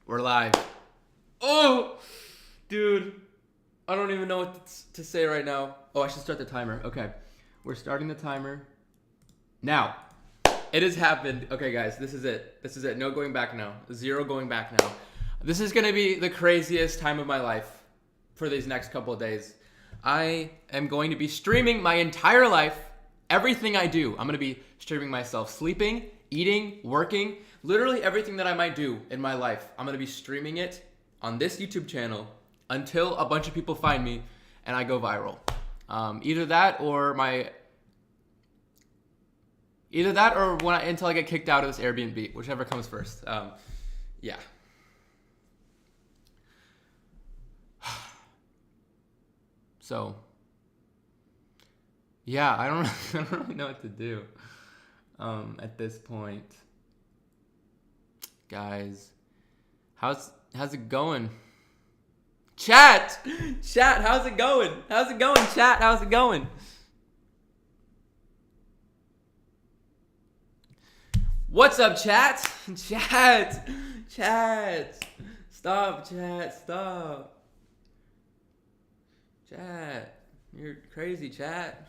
We're live. Oh, dude. I don't even know what to say right now. Oh, I should start the timer. Okay. We're starting the timer. Now. It has happened. Okay, guys. This is it. This is it. No going back now. Zero going back now. This is going to be the craziest time of my life for these next couple of days. I am going to be streaming my entire life. Everything I do. I'm going to be streaming myself sleeping, eating, working. Literally everything that I might do in my life. I'm going to be streaming it on this YouTube channel until a bunch of people find me and I go viral. Either that or until I get kicked out of this Airbnb, whichever comes first. Yeah. So, yeah, I don't really know what to do at this point. Guys, how's it going? Chat, how's it going? How's it going, chat? How's it going? What's up, chat? Chat. Stop, chat. Stop. Chat. You're crazy, chat.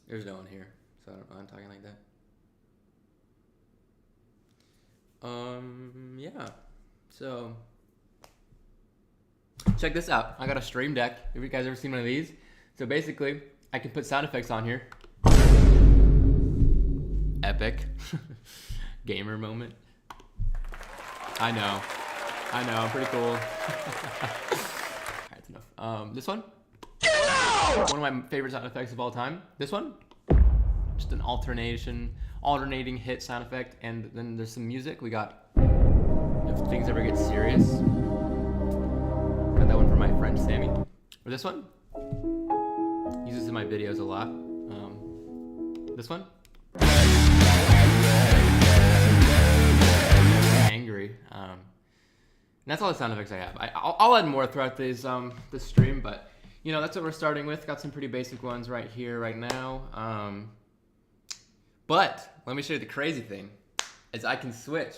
There's no one here, so I don't know why I'm talking like that. Yeah. So, check this out. I got a stream deck. Have you guys ever seen one of these? So basically, I can put sound effects on here. Epic. Gamer moment. I know. Pretty cool. Alright, that's enough. This one? One of my favorite sound effects of all time. This one? Just an alternating hit sound effect. And then there's some music. We got If Things Ever Get Serious. Got that one from my friend Sammy. Or this one? Use this in my videos a lot. This one? Angry. And that's all the sound effects I have. I'll add more throughout this stream, but you know, that's what we're starting with. Got some pretty basic ones right here, right now. But let me show you the crazy thing, is I can switch.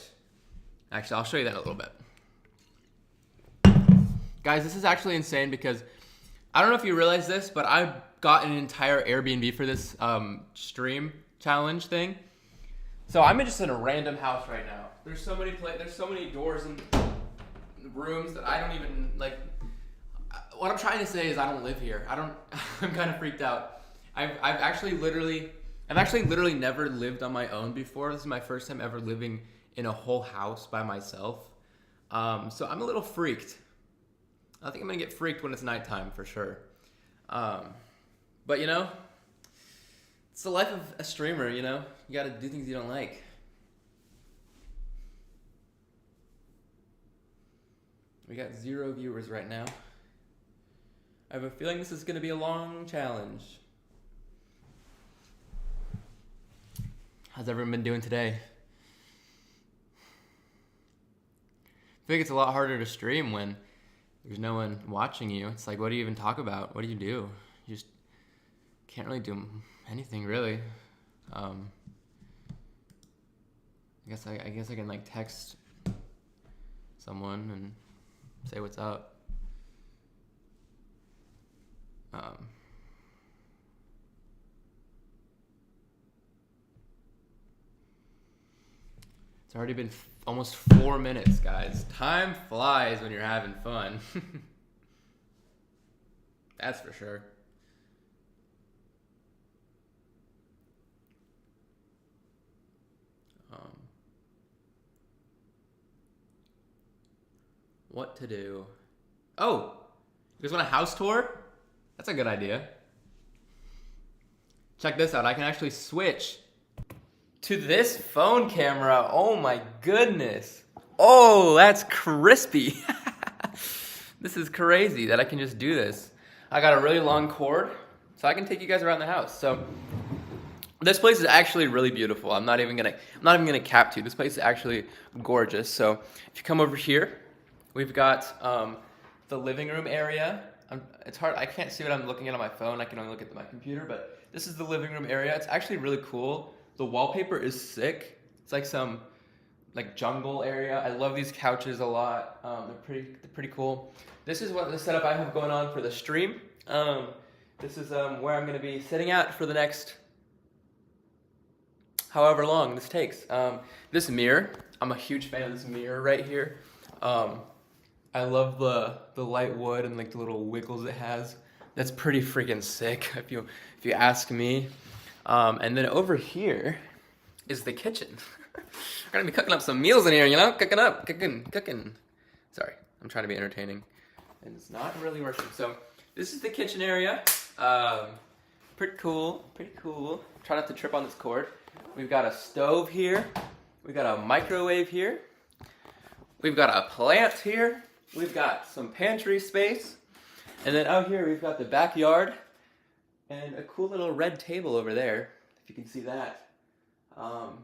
Actually, I'll show you that in a little bit. Guys, this is actually insane because I don't know if you realize this, but I got an entire Airbnb for this stream challenge thing. So I'm just in a random house right now. There's so many doors and rooms that I don't even like. What I'm trying to say is I don't live here. I'm kind of freaked out. I've actually literally never lived on my own before. This is my first time ever living in a whole house by myself. So I'm a little freaked. I think I'm gonna get freaked when it's nighttime for sure. But you know, it's the life of a streamer, you know? You gotta do things you don't like. We got 0 viewers right now. I have a feeling this is gonna be a long challenge. How's everyone been doing today? I feel like it's a lot harder to stream when there's no one watching you. It's like, what do you even talk about? What do? You just can't really do anything, really. I guess I can like text someone and say what's up. It's already been almost 4 minutes, guys. Time flies when you're having fun. That's for sure. What to do? Oh, you guys want a house tour? That's a good idea. Check this out. I can actually switch to this phone camera. Oh my goodness. Oh, that's crispy. This is crazy that I can just do this. I got a really long cord, so I can take you guys around the house. So this place is actually really beautiful. I'm not even gonna cap to you. This place is actually gorgeous. So if you come over here, we've got the living room area. It's hard. I can't see what I'm looking at on my phone. I can only look at my computer. But this is the living room area. It's actually really cool. The wallpaper is sick. It's like some like jungle area. I love these couches a lot. They're pretty cool. This is what the setup I have going on for the stream. This is where I'm gonna be sitting at for the next however long this takes. This mirror, I'm a huge fan of this mirror right here. I love the light wood and like the little wiggles it has. That's pretty freaking sick if you ask me. And then over here is the kitchen. I'm gonna be cooking up some meals in here, you know? Cooking. Sorry, I'm trying to be entertaining. And it's not really working. So this is the kitchen area. Pretty cool. Try not to trip on this cord. We've got a stove here. We've got a microwave here. We've got a plant here. We've got some pantry space. And then out here we've got the backyard and a cool little red table over there, if you can see that. And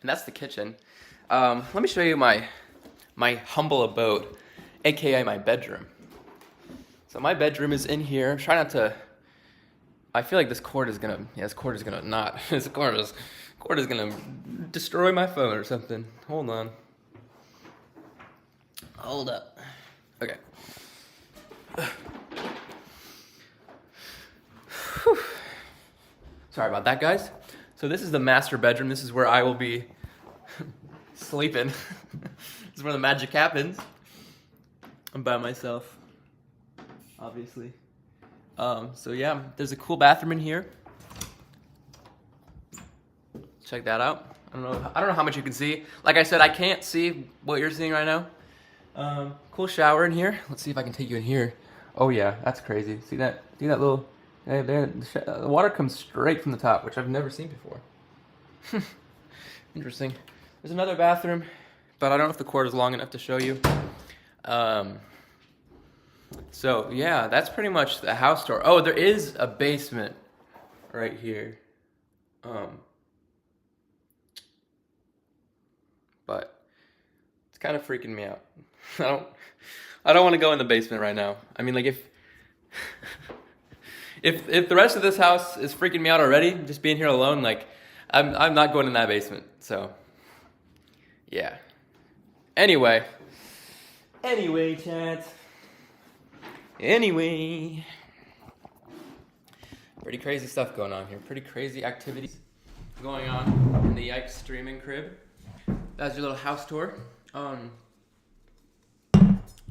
that's the kitchen. Let me show you my humble abode, aka my bedroom. So my bedroom is in here. Try not to. I feel like this cord is gonna destroy my phone or something. Hold on. Hold up. Okay. Whew. Sorry about that, guys. So this is the master bedroom. This is where I will be sleeping. This is where the magic happens. I'm by myself, obviously. So yeah, there's a cool bathroom in here. Check that out. I don't know how much you can see. Like I said, I can't see what you're seeing right now. Cool shower in here. Let's see if I can take you in here. Oh yeah, that's crazy. See that little, the water comes straight from the top, which I've never seen before. Interesting. There's another bathroom, but I don't know if the cord is long enough to show you. So yeah, that's pretty much the house tour. Oh, there is a basement right here. But it's kind of freaking me out. I don't want to go in the basement right now. I mean, like if the rest of this house is freaking me out already, just being here alone, like I'm not going in that basement. So yeah. Anyway, chat. Anyway, pretty crazy stuff going on here. Pretty crazy activities going on in the Yikes streaming crib. That's your little house tour.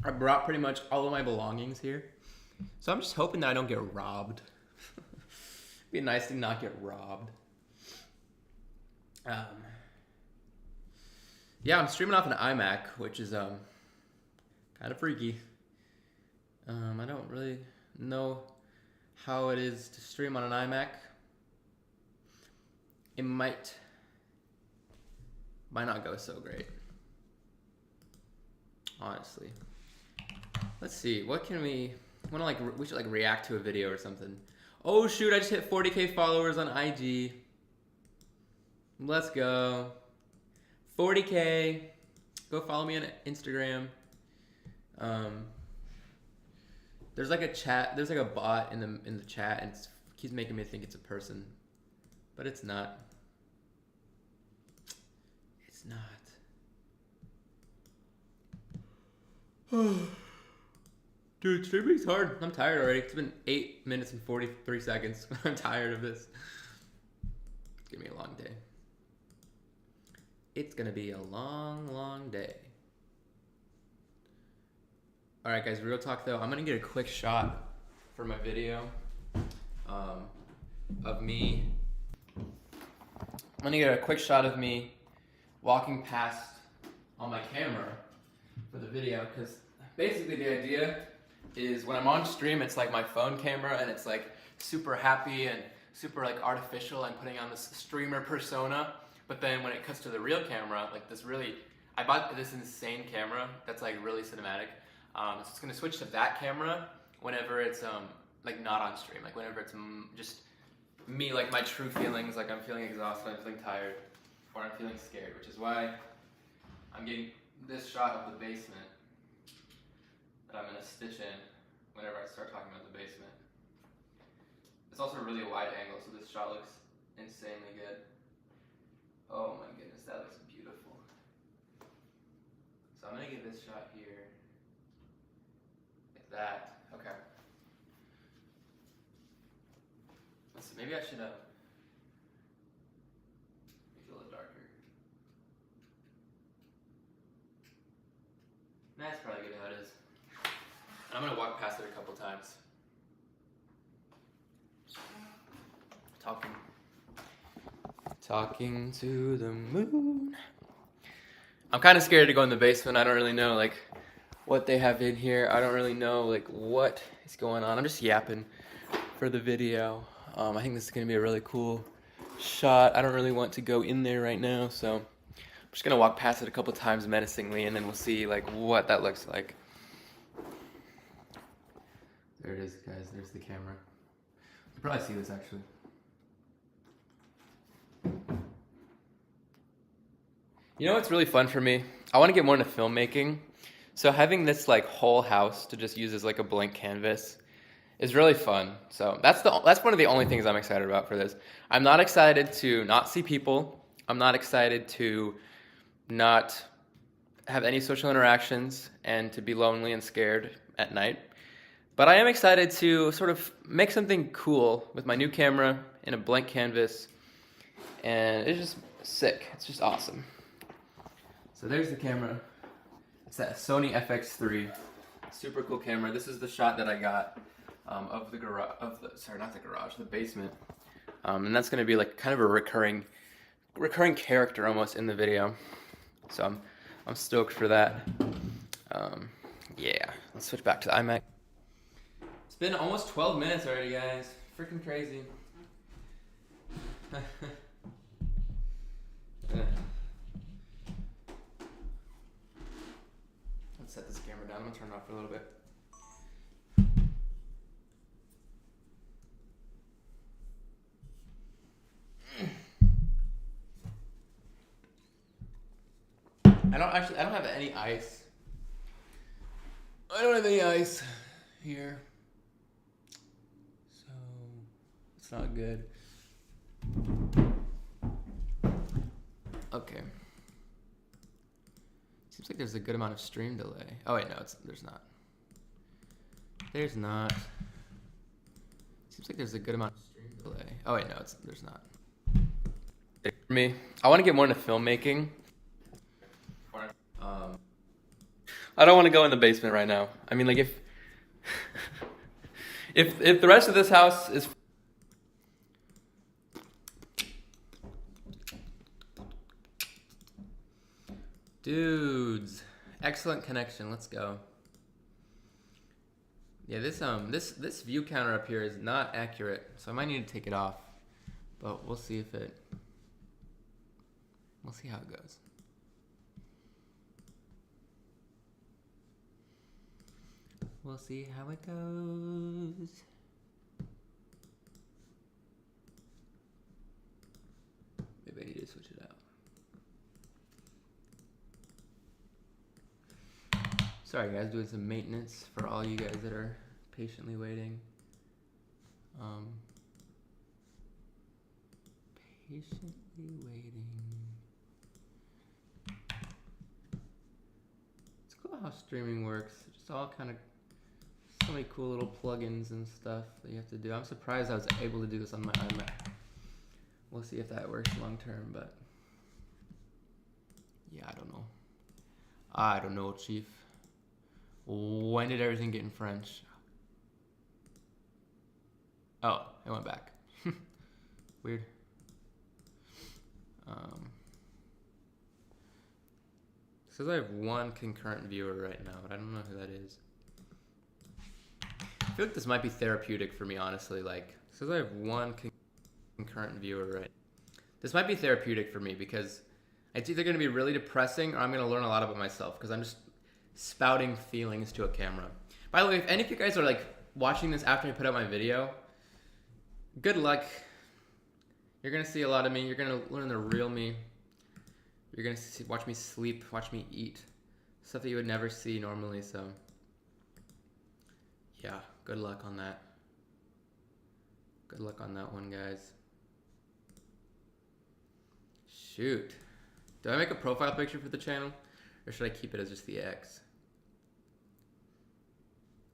I brought pretty much all of my belongings here. So I'm just hoping that I don't get robbed. It'd be nice to not get robbed. Yeah, I'm streaming off an iMac, which is kind of freaky. I don't really know how it is to stream on an iMac. It might not go so great, honestly. Let's see, what can we should like react to a video or something. Oh shoot, I just hit 40K followers on IG. Let's go. 40K. Go follow me on Instagram. There's like a chat, there's like a bot in the chat, and it keeps making me think it's a person, but it's not. It's not. Dude, streaming's hard. I'm tired already. It's been 8 minutes and 43 seconds. I'm tired of this. It's gonna be a long day. It's gonna be a long day. All right, guys, real talk though. I'm gonna get a quick shot for my video of me. I'm gonna get a quick shot of me walking past on my camera for the video, because basically the idea is when I'm on stream, it's like my phone camera and it's like super happy and super like artificial. I'm putting on this streamer persona, but then when it cuts to the real camera, like I bought this insane camera that's like really cinematic. So it's gonna switch to that camera whenever it's like not on stream, like whenever it's just me, like my true feelings, like I'm feeling exhausted, I'm feeling tired, or I'm feeling scared, which is why I'm getting this shot of the basement that I'm gonna stitch in whenever I start talking about the basement. It's also a really wide angle, so this shot looks insanely good. Oh my goodness, that looks beautiful. this shot here. Like that. Okay. Let's see, maybe I should make it a little darker. That's probably good how it is. And I'm gonna walk past it a couple times. Talking to the moon. I'm kind of scared to go in the basement. I don't really know like what they have in here. I don't really know like what is going on. I'm just yapping for the video. I think this is gonna be a really cool shot. I don't really want to go in there right now, so I'm just gonna walk past it a couple times menacingly, and then we'll see like what that looks like. There it is, guys. There's the camera. You can probably see this actually. You know what's really fun for me? I want to get more into filmmaking. So having this like whole house to just use as like a blank canvas is really fun. So that's one of the only things I'm excited about for this. I'm not excited to not see people. I'm not excited to not have any social interactions and to be lonely and scared at night. But I am excited to sort of make something cool with my new camera in a blank canvas. And it's just sick. It's just awesome. So there's the camera. It's that Sony FX3. Super cool camera. This is the shot that I got of the garage, the basement. And that's gonna be like kind of a recurring character almost in the video. So I'm stoked for that. Yeah, let's switch back to the iMac. It's been almost 12 minutes already, guys. Freaking crazy. Let's set this camera down. I'm gonna turn it off for a little bit. I don't have any ice. I don't have any ice here. So it's not good. Okay. Seems like there's a good amount of stream delay. Oh wait, no, there's not. There's not. Seems like there's a good amount of stream delay. Oh wait, no, there's not. For me, I want to get more into filmmaking. I don't want to go in the basement right now. I mean, like if the rest of this house is. Dudes, excellent connection. Let's go. Yeah, this view counter up here is not accurate, so I might need to take it off. But we'll see we'll see how it goes. We'll see how it goes. Maybe I need to switch it out. Sorry guys, doing some maintenance for all you guys that are patiently waiting. Patiently waiting. It's cool how streaming works. Just all kind of so many cool little plugins and stuff that you have to do. I'm surprised I was able to do this on my iMac. We'll see if that works long term, but yeah, I don't know. I don't know, Chief. When did everything get in French? Oh, it went back. Weird. It says I have one concurrent viewer right now, but I don't know who that is. I feel like this might be therapeutic for me, honestly. Like, it says I have one concurrent viewer right. This might be therapeutic for me because it's either going to be really depressing or I'm going to learn a lot about myself because I'm just spouting feelings to a camera. By the way, if any of you guys are like watching this after I put out my video, good luck. You're going to see a lot of me. You're going to learn the real me. You're going to watch me sleep, watch me eat. Stuff that you would never see normally, so yeah, good luck on that. Good luck on that one, guys. Shoot. Do I make a profile picture for the channel? Or should I keep it as just the X?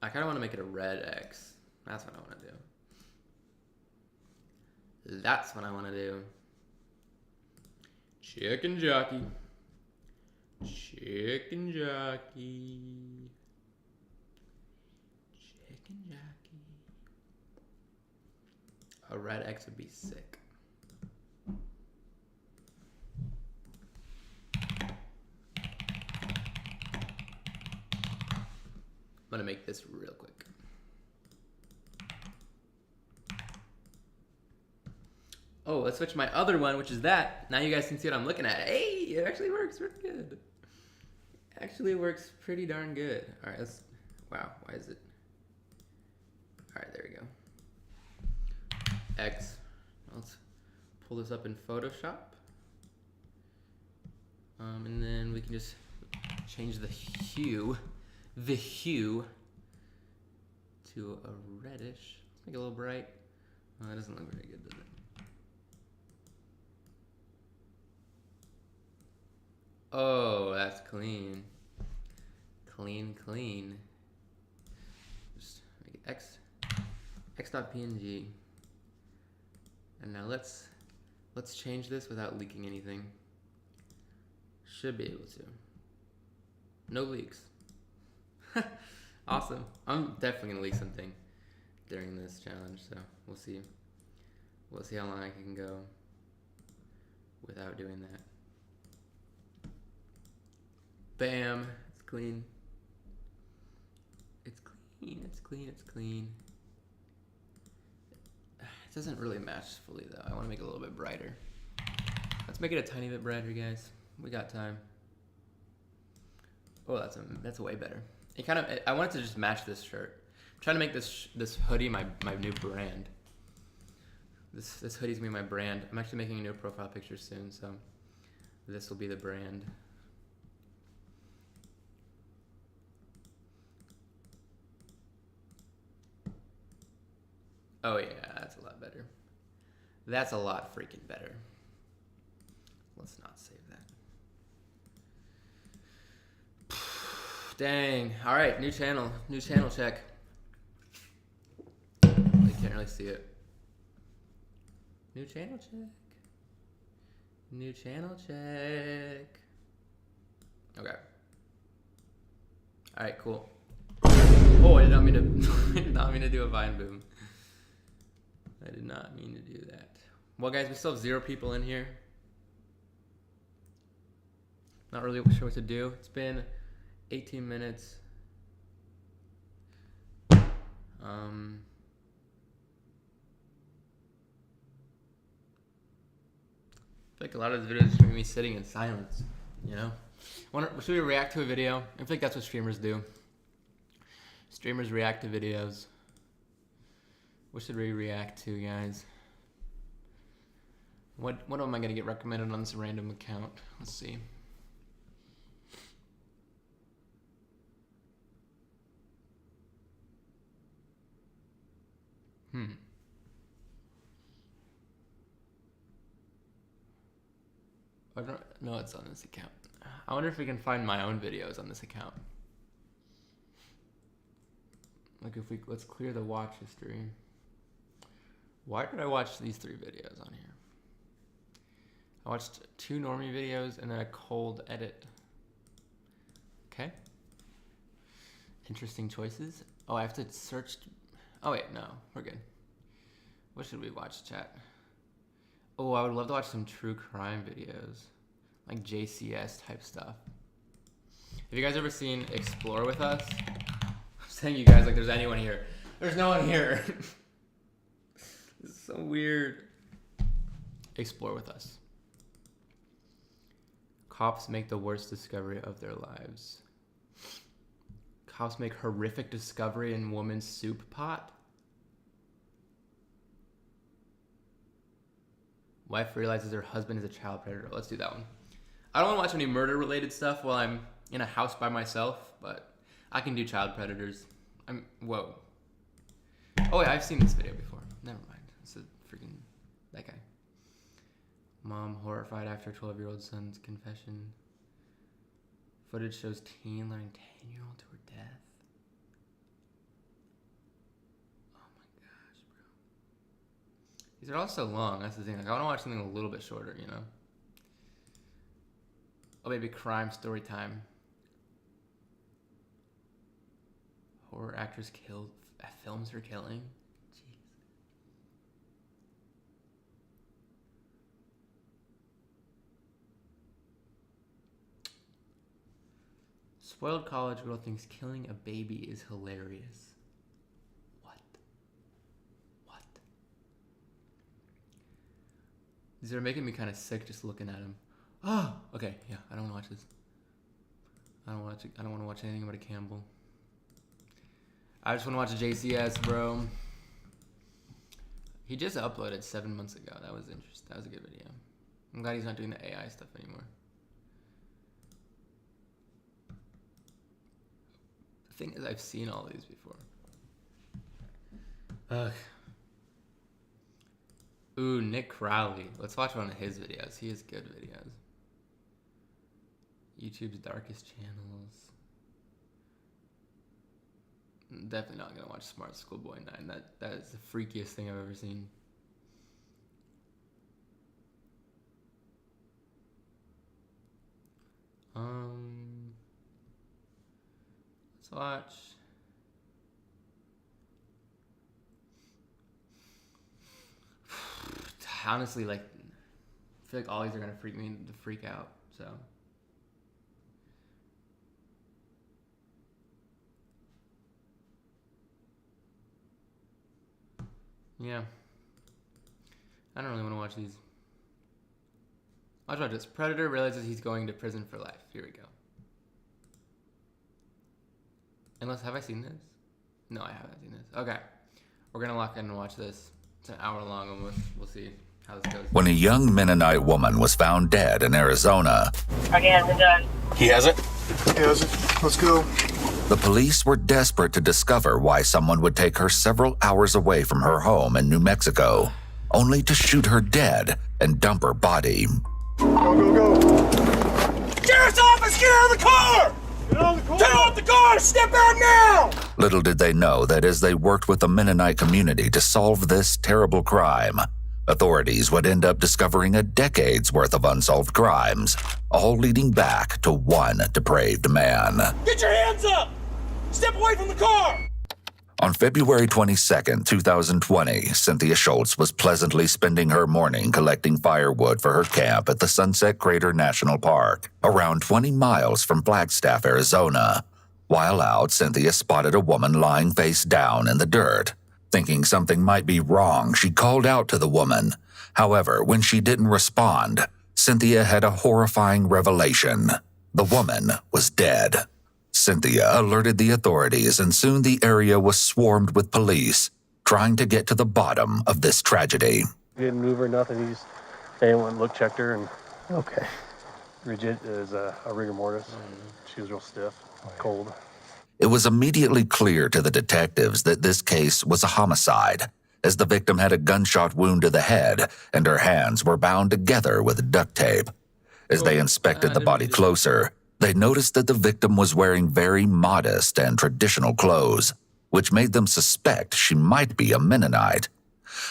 I kind of want to make it a red X. That's what I want to do. That's what I want to do. Chicken jockey. Chicken jockey. Chicken jockey. A red X would be sick. I'm gonna make this real quick. Oh, let's switch my other one, which is that. Now you guys can see what I'm looking at. Hey, it actually works pretty good. Actually works pretty darn good. All right, let's, wow, why is it? All right, there we go. X, let's pull this up in Photoshop. And then we can just change the hue to a reddish. Let's make it a little bright. Oh, that doesn't look very good, does it? Oh, that's clean. Clean. Just make it x.png. And now let's change this without leaking anything. Should be able to. No leaks. Awesome. I'm definitely gonna leak something during this challenge, so we'll see. We'll see how long I can go without doing that. Bam. It's clean. It's clean. It's clean. It's clean. It doesn't really match fully though. I want to make it a little bit brighter. Let's make it a tiny bit brighter, guys. We got time. Oh, that's way better. It kind of, I wanted to just match this shirt. I'm trying to make this hoodie my new brand. This hoodie's gonna be my brand. I'm actually making a new profile picture soon, so this will be the brand. Oh yeah, that's a lot better. That's a lot freaking better. Let's not save that. Dang. All right, new channel check. You can't really see it. New channel check. Okay. All right, cool. Oh, I did not mean to do a vine boom. I did not mean to do that. Well, guys, we still have 0 people in here. Not really sure what to do. It's been 18 minutes. I feel like a lot of the videos are going to be me sitting in silence, you know? Should we react to a video? I feel like that's what streamers do. Streamers react to videos. What should we react to, guys? What am I going to get recommended on this random account? Let's see. I don't know it's on this account. I wonder if we can find my own videos on this account. Like let's clear the watch history. Why did I watch these 3 videos on here? I watched 2 normie videos and then a cold edit. Okay. Interesting choices. Oh, I have to search. Oh wait, no, we're good. What should we watch, chat? Oh, I would love to watch some true crime videos. Like JCS type stuff. Have you guys ever seen Explore With Us? I'm saying you guys like there's anyone here. There's no one here. This is so weird. Explore With Us. Cops make the worst discovery of their lives. Cops make horrific discovery in woman's soup pot. Wife realizes her husband is a child predator. Let's do that one. I don't want to watch any murder-related stuff while I'm in a house by myself, but I can do child predators. Whoa. Oh, yeah, I've seen this video before. Never mind. It's a freaking, that guy. Mom horrified after 12-year-old son's confession. Footage shows teen luring 10-year-old to her death. Oh my gosh, bro. These are all so long. That's the thing. Like, I want to watch something a little bit shorter, you know? Oh, maybe crime story time. Horror actress killed. Films her killing. Jeez. Spoiled college girl thinks killing a baby is hilarious. What? These are making me kind of sick just looking at them. Oh, okay, yeah, I don't want to watch this. I don't want to watch anything about a Campbell. I just want to watch JCS, bro. He just uploaded 7 months ago. That was interesting. That was a good video. I'm glad he's not doing the AI stuff anymore. The thing is, I've seen all these before. Ugh. Ooh, Nick Crowley. Let's watch one of his videos. He has good videos. YouTube's darkest channels. I'm definitely not gonna watch Smart Schoolboy 9. That is the freakiest thing I've ever seen. Let's watch. Honestly, like, I feel like all these are gonna freak me to freak out. So. Yeah. I don't really want to watch these. Watch this. Predator realizes he's going to prison for life. Here we go. Unless, have I seen this? No, I haven't seen this. Okay. We're going to lock in and watch this. It's an hour long almost. We'll see how this goes. When a young Mennonite woman was found dead in Arizona. Okay, hasn't done. He hasn't? He hasn't. Let's go. The police were desperate to discover why someone would take her several hours away from her home in New Mexico, only to shoot her dead and dump her body. Go. Sheriff's office, get out of the car! Get on the car. Get off the car! Step out now! Little did they know that as they worked with the Mennonite community to solve this terrible crime, authorities would end up discovering a decade's worth of unsolved crimes, all leading back to one depraved man. Get your hands up! Step away from the car! On February 22, 2020, Cynthia Schultz was pleasantly spending her morning collecting firewood for her camp at the Sunset Crater National Park, around 20 miles from Flagstaff, Arizona. While out, Cynthia spotted a woman lying face down in the dirt. Thinking something might be wrong, she called out to the woman. However, when she didn't respond, Cynthia had a horrifying revelation. The woman was dead. Cynthia alerted the authorities, and soon the area was swarmed with police, trying to get to the bottom of this tragedy. He didn't move or nothing. He just went and look, checked her, and okay. Rigid is a rigor mortis. She was real stiff, cold. It was immediately clear to the detectives that this case was a homicide, as the victim had a gunshot wound to the head and her hands were bound together with duct tape. As they inspected the body closer, they noticed that the victim was wearing very modest and traditional clothes, which made them suspect she might be a Mennonite.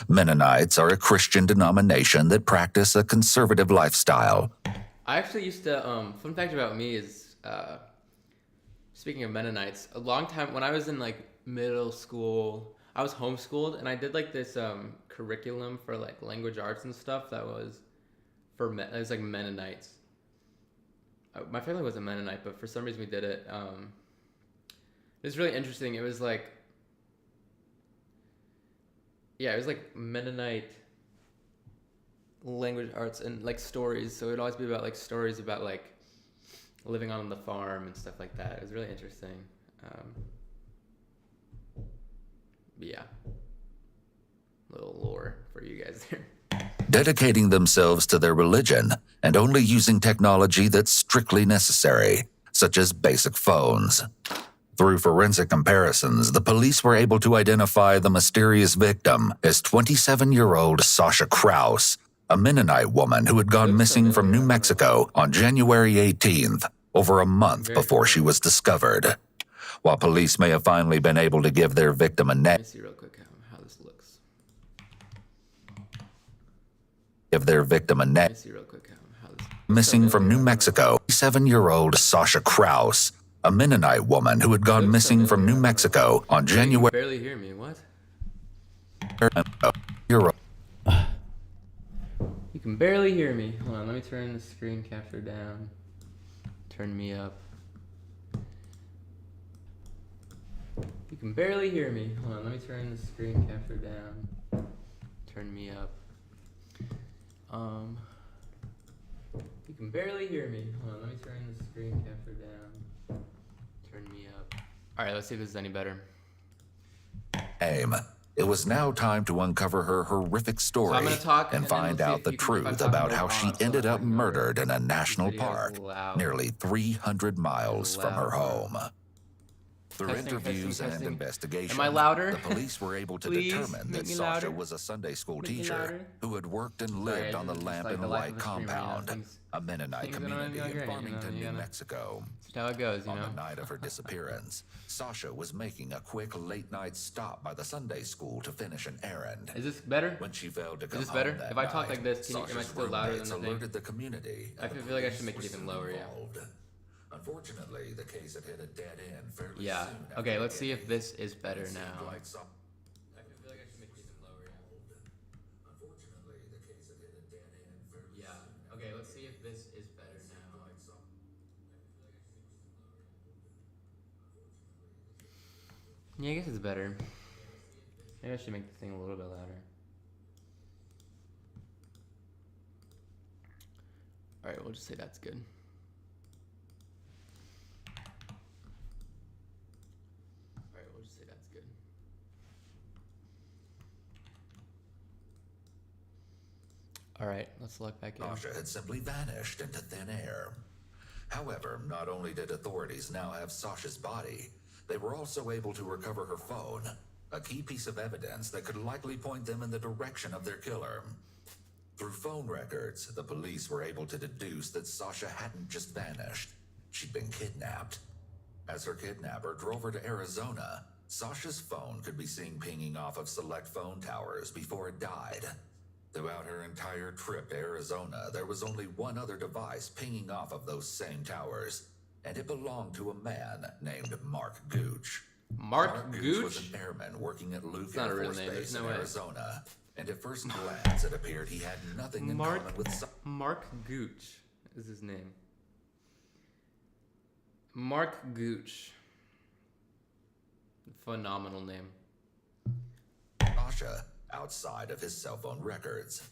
Mennonites are a Christian denomination that practice a conservative lifestyle. I actually used to, fun fact about me is, speaking of Mennonites, a long time, when I was in like middle school, I was homeschooled, and I did like this curriculum for like language arts and stuff that was for, it was like Mennonites. My family wasn't Mennonite, but for some reason we did it. It was really interesting. It was like, yeah, it was like Mennonite language arts and like stories. So it'd always be about like stories about like living on the farm and stuff like that. It was really interesting. Yeah, little lore for you guys there. Dedicating themselves to their religion and only using technology that's strictly necessary, such as basic phones. Through forensic comparisons, the police were able to identify the mysterious victim as 27-year-old Sasha Kraus, a Mennonite woman who had gone missing from New Mexico on January 18th, over a month Very before she cool. was discovered. While police may have finally been able to give their victim a Let me see real quick how this looks. Let me see real quick how this. missing from New Mexico, 7-year-old Sasha Kraus, a Mennonite woman who had gone missing from New Mexico on You can January. barely hear me. What? You You can barely hear me. Hold on, let me turn the screen capture down. Turn me up. You can barely hear me. Hold on, let me turn the screen capture down. Turn me up. You can barely hear me. Hold on, let me turn the screen capture down. Turn me up. Alright, let's see if this is any better. aim. It was now time to uncover her horrific story I'm gonna talk, and and then find we'll see out if the you can- if I'm truth talking about really how she loud, so ended that I up can go over murdered in a national videos park loud. nearly 300 miles from her Loud. home. Through Testing, interviews testing, and testing. investigation, Am I louder? the police were able to Please, determine make that me Sasha louder. was a Sunday school Make me teacher louder. who had worked and Sorry, lived on the it's just Lamp like and the life Light of a streamer, compound, things- a Mennonite things that community aren't in great, Farmington, you New gotta- Mexico. That's how it goes, you On know. the night of her disappearance, Sasha was making a quick late-night stop by the Sunday school to finish an errand. Is this better? When she failed to come this home better? that If I talk night, like this, am I Sasha's still louder than roommates the thing? alerted the community. I and the feel like I police should make it were even soon lower, yeah. involved. Unfortunately, the case had hit a dead end fairly Yeah. soon. after Okay, the let's see if kidnapping. this is better It seemed now. like Sa- I feel like I should make it even lower. Unfortunately, the case had hit a dead end fairly Yeah. soon. Okay, let's see if this is better now. Yeah, I guess it's better. Maybe I should make the thing a little bit louder. Alright, we'll just say that's good. Alright, we'll just say that's good. Alright, let's look back in. Sasha had simply vanished into thin air. However, not only did authorities now have Sasha's body, they were also able to recover her phone, a key piece of evidence that could likely point them in the direction of their killer. Through phone records, the police were able to deduce that Sasha hadn't just vanished. She'd been kidnapped. As her kidnapper drove her to Arizona, Sasha's phone could be seen pinging off of select phone towers before it died. Throughout her entire trip to Arizona, there was only one other device pinging off of those same towers, and it belonged to a man named Mark Gooch. Mark Gooch was Gooch? an airman working at Luke not a Air real Force name, Base there's in no way. Arizona, and at first glance it appeared he had nothing in Mark common with Sa- Mark Gooch is his name. Mark Gooch. Phenomenal name. Sasha outside of his cell phone records.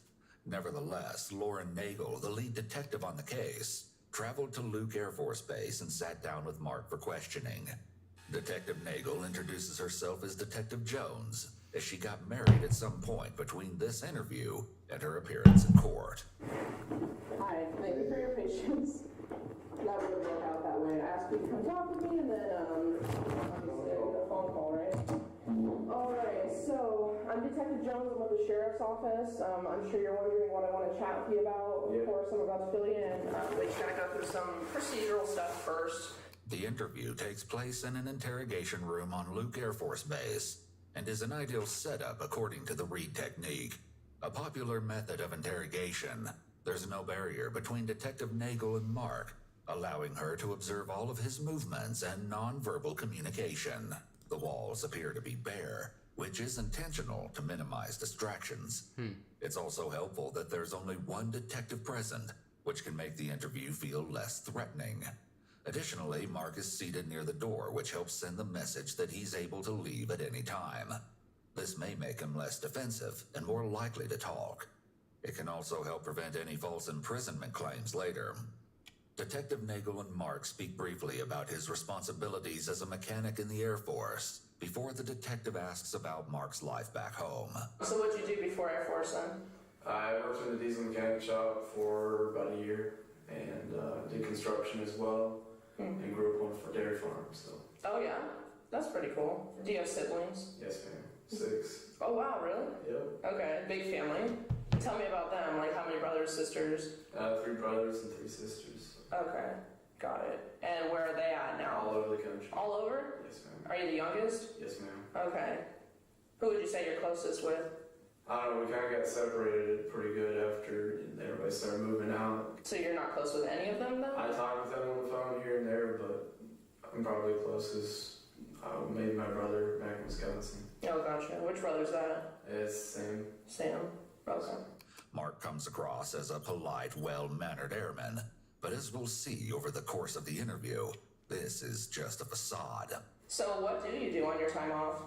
Nevertheless, Lauren Nagel, the lead detective on the case, traveled to Luke Air Force Base and sat down with Mark for questioning. Detective Nagel introduces herself as Detective Jones, as she got married at some point between this interview and her appearance in court. Hi, thank you for your patience. That would work out that way. I asked you to come talk with me and then, obviously I did a phone call, right? Alright, so I'm Detective Jones. I'm with the Sheriff's Office. I'm sure you're wondering what I want to chat with you about. Of course, I'm about to fill you in. We just gotta go through some procedural stuff first. The interview takes place in an interrogation room on Luke Air Force Base and is an ideal setup according to the Reed technique. A popular method of interrogation, there's no barrier between Detective Nagel and Mark, allowing her to observe all of his movements and nonverbal communication. The walls appear to be bare, which is intentional to minimize distractions. It's also helpful that there's only one detective present, which can make the interview feel less threatening. Additionally, Mark is seated near the door, which helps send the message that he's able to leave at any time. This may make him less defensive and more likely to talk. It can also help prevent any false imprisonment claims later. Detective Nagel and Mark speak briefly about his responsibilities as a mechanic in the Air Force before the detective asks about Mark's life back home. So what'd you do before Air Force then? I worked in the diesel mechanic shop for about a year and did construction as well and grew up on a dairy farm, so. Oh yeah? That's pretty cool. Do you have siblings? Yes, ma'am. 6. Oh wow, really? Yep. Okay, big family. Tell me about them, like how many brothers, sisters? 3 brothers and 3 sisters. Okay, got it. older? Yes, ma'am. Are you the youngest? Yes, ma'am. Okay. Who would you say you're closest with? I don't know, we kind of got separated pretty good after everybody started moving out. So you're not close with any of them, though? I talk with them on the phone here and there, but I'm probably closest. Maybe my brother back in Wisconsin. Oh, gotcha. Which brother's that? It's Sam. Sam? Okay. Mark comes across as a polite, well-mannered airman, but as we'll see over the course of the interview, this is just a facade. So what do you do on your time off?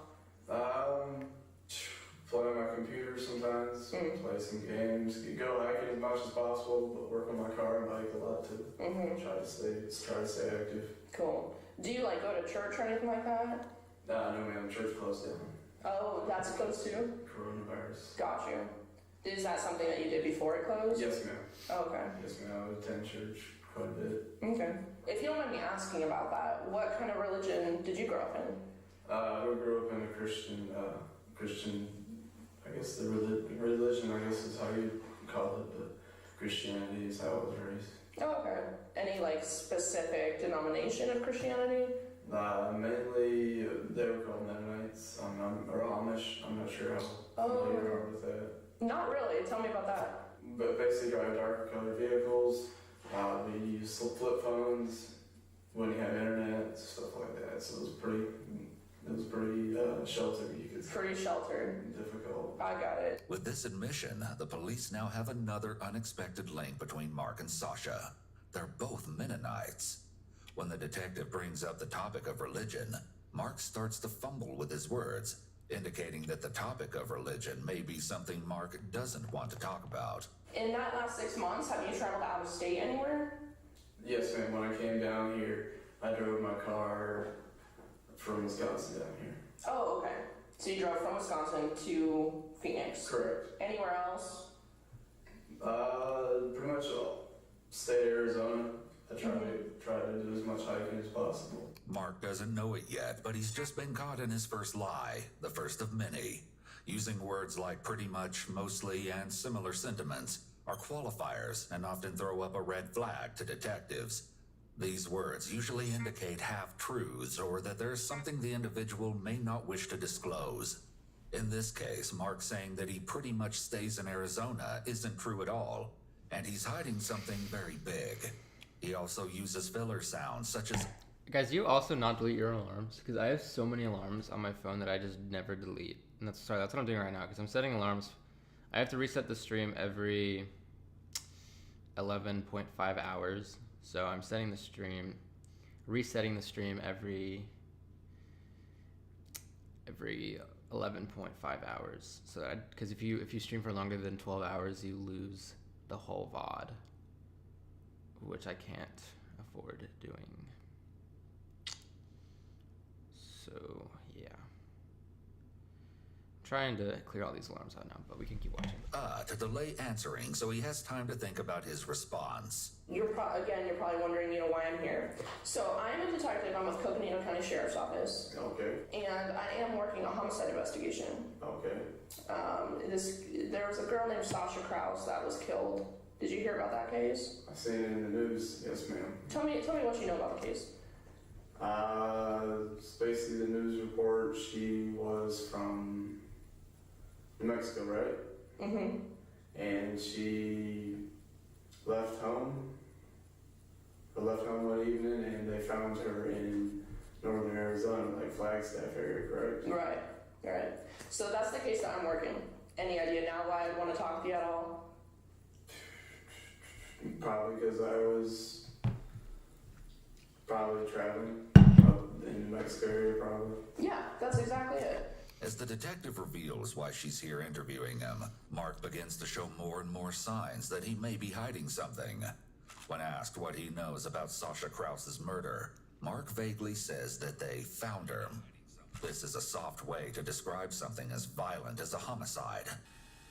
Play on my computer sometimes, play some games, go hiking as much as possible, but work on my car and bike a lot too. Try to stay active. Cool. Do you like go to church or anything like that? No, man, church closed down. Oh, that's closed too? Coronavirus. Got you. Is that something that you did before it closed? Yes, ma'am. Okay. Yes, ma'am. I would attend church quite a bit. Okay. If you don't mind me asking about that, what kind of religion did you grow up in? I grew up in a Christian, I guess the religion, I guess is how you call it, but Christianity is how I was raised. Oh, okay. Any like specific denomination of Christianity? Mainly, they were called Mennonites, or Amish. I'm not sure how familiar you are with that. Not really. Tell me about that. But basically drive darker colored vehicles. We use flip phones when you have internet, stuff like that. So it was pretty sheltered, you could say. Pretty sheltered. Difficult. I got it. With this admission, the police now have another unexpected link between Mark and Sasha. They're both Mennonites. When the detective brings up the topic of religion, Mark starts to fumble with his words, indicating that the topic of religion may be something Mark doesn't want to talk about. In that last 6 months, have you traveled out of state anywhere? Yes, ma'am. When I came down here, I drove my car from Wisconsin down here. Oh, okay. So you drove from Wisconsin to Phoenix. Correct. Anywhere else? Pretty much all state of Arizona. I try to do as much hiking as possible. Mark doesn't know it yet, but he's just been caught in his first lie, the first of many. Using words like pretty much, mostly, and similar sentiments are qualifiers and often throw up a red flag to detectives. These words usually indicate half-truths or that there's something the individual may not wish to disclose. In this case, Mark saying that he pretty much stays in Arizona isn't true at all, and he's hiding something very big. He also uses filler sounds such as... Guys, you also not delete your alarms? Because I have so many alarms on my phone that I just never delete. And that's what I'm doing right now, because I'm setting alarms. I have to reset the stream every 11.5 hours. So I'm resetting the stream every 11.5 hours. So that, because if you stream for longer than 12 hours, you lose the whole VOD, which I can't afford doing. So yeah, I'm trying to clear all these alarms out now, but we can keep watching. to delay answering so he has time to think about his response. You're probably wondering, why I'm here. So I'm a detective. I'm with Coconino County Sheriff's Office. Okay. And I am working a homicide investigation. Okay. There was a girl named Sasha Krause that was killed. Did you hear about that case? I seen it in the news. Yes, ma'am. Tell me what you know about the case. It's basically the news report. She was from New Mexico, right? Mm-hmm. And she left home one evening, and they found her in northern Arizona, like Flagstaff area, correct? Right. So that's the case that I'm working. Any idea now why I'd want to talk to you at all? Probably because I was probably traveling in New Mexico area, probably. Yeah, that's exactly it. As the detective reveals why she's here interviewing him, Mark begins to show more and more signs that he may be hiding something. When asked what he knows about Sasha Krause's murder, Mark vaguely says that they found her. This is a soft way to describe something as violent as a homicide.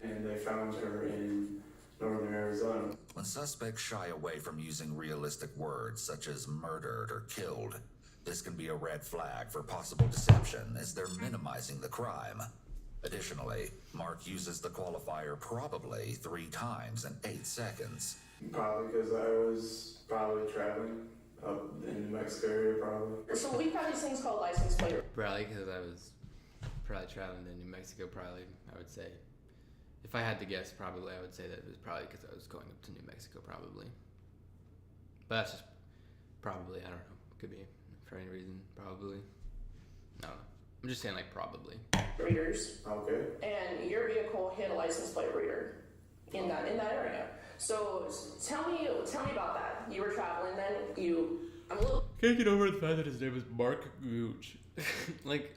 And they found her in northern Arizona. When suspects shy away from using realistic words such as murdered or killed, this can be a red flag for possible deception as they're minimizing the crime. Additionally, Mark uses the qualifier probably 3 times in 8 seconds. Probably because I was probably traveling Up in New Mexico area, probably. So we've got these things called license plate. Probably because I was probably traveling to New Mexico. Probably, I would say, if I had to guess, probably I would say that it was probably because I was going up to New Mexico, probably. But that's just probably. I don't know. Could be for any reason. Probably. I don't know. I'm just saying like probably. Readers, Okay. and your vehicle hit a license plate reader in that area. So tell me about that. You were traveling then. I'm a little. Can't get over the fact that his name is Mark Gooch. Like,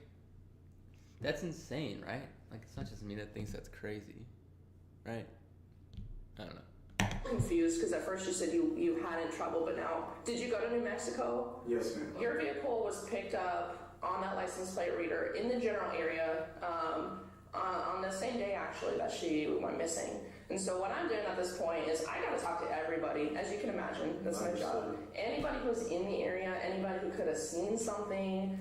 that's insane, right? Like, it's not just me that thinks that's crazy, right? I don't know. Confused because at first you said you had in trouble, but now did you go to New Mexico? Yes, ma'am. Your vehicle was picked up on that license plate reader in the general area on the same day actually that she went missing. And so what I'm doing at this point is I gotta talk to everybody, as you can imagine. That's my job. Anybody who's in the area, anybody who could have seen something.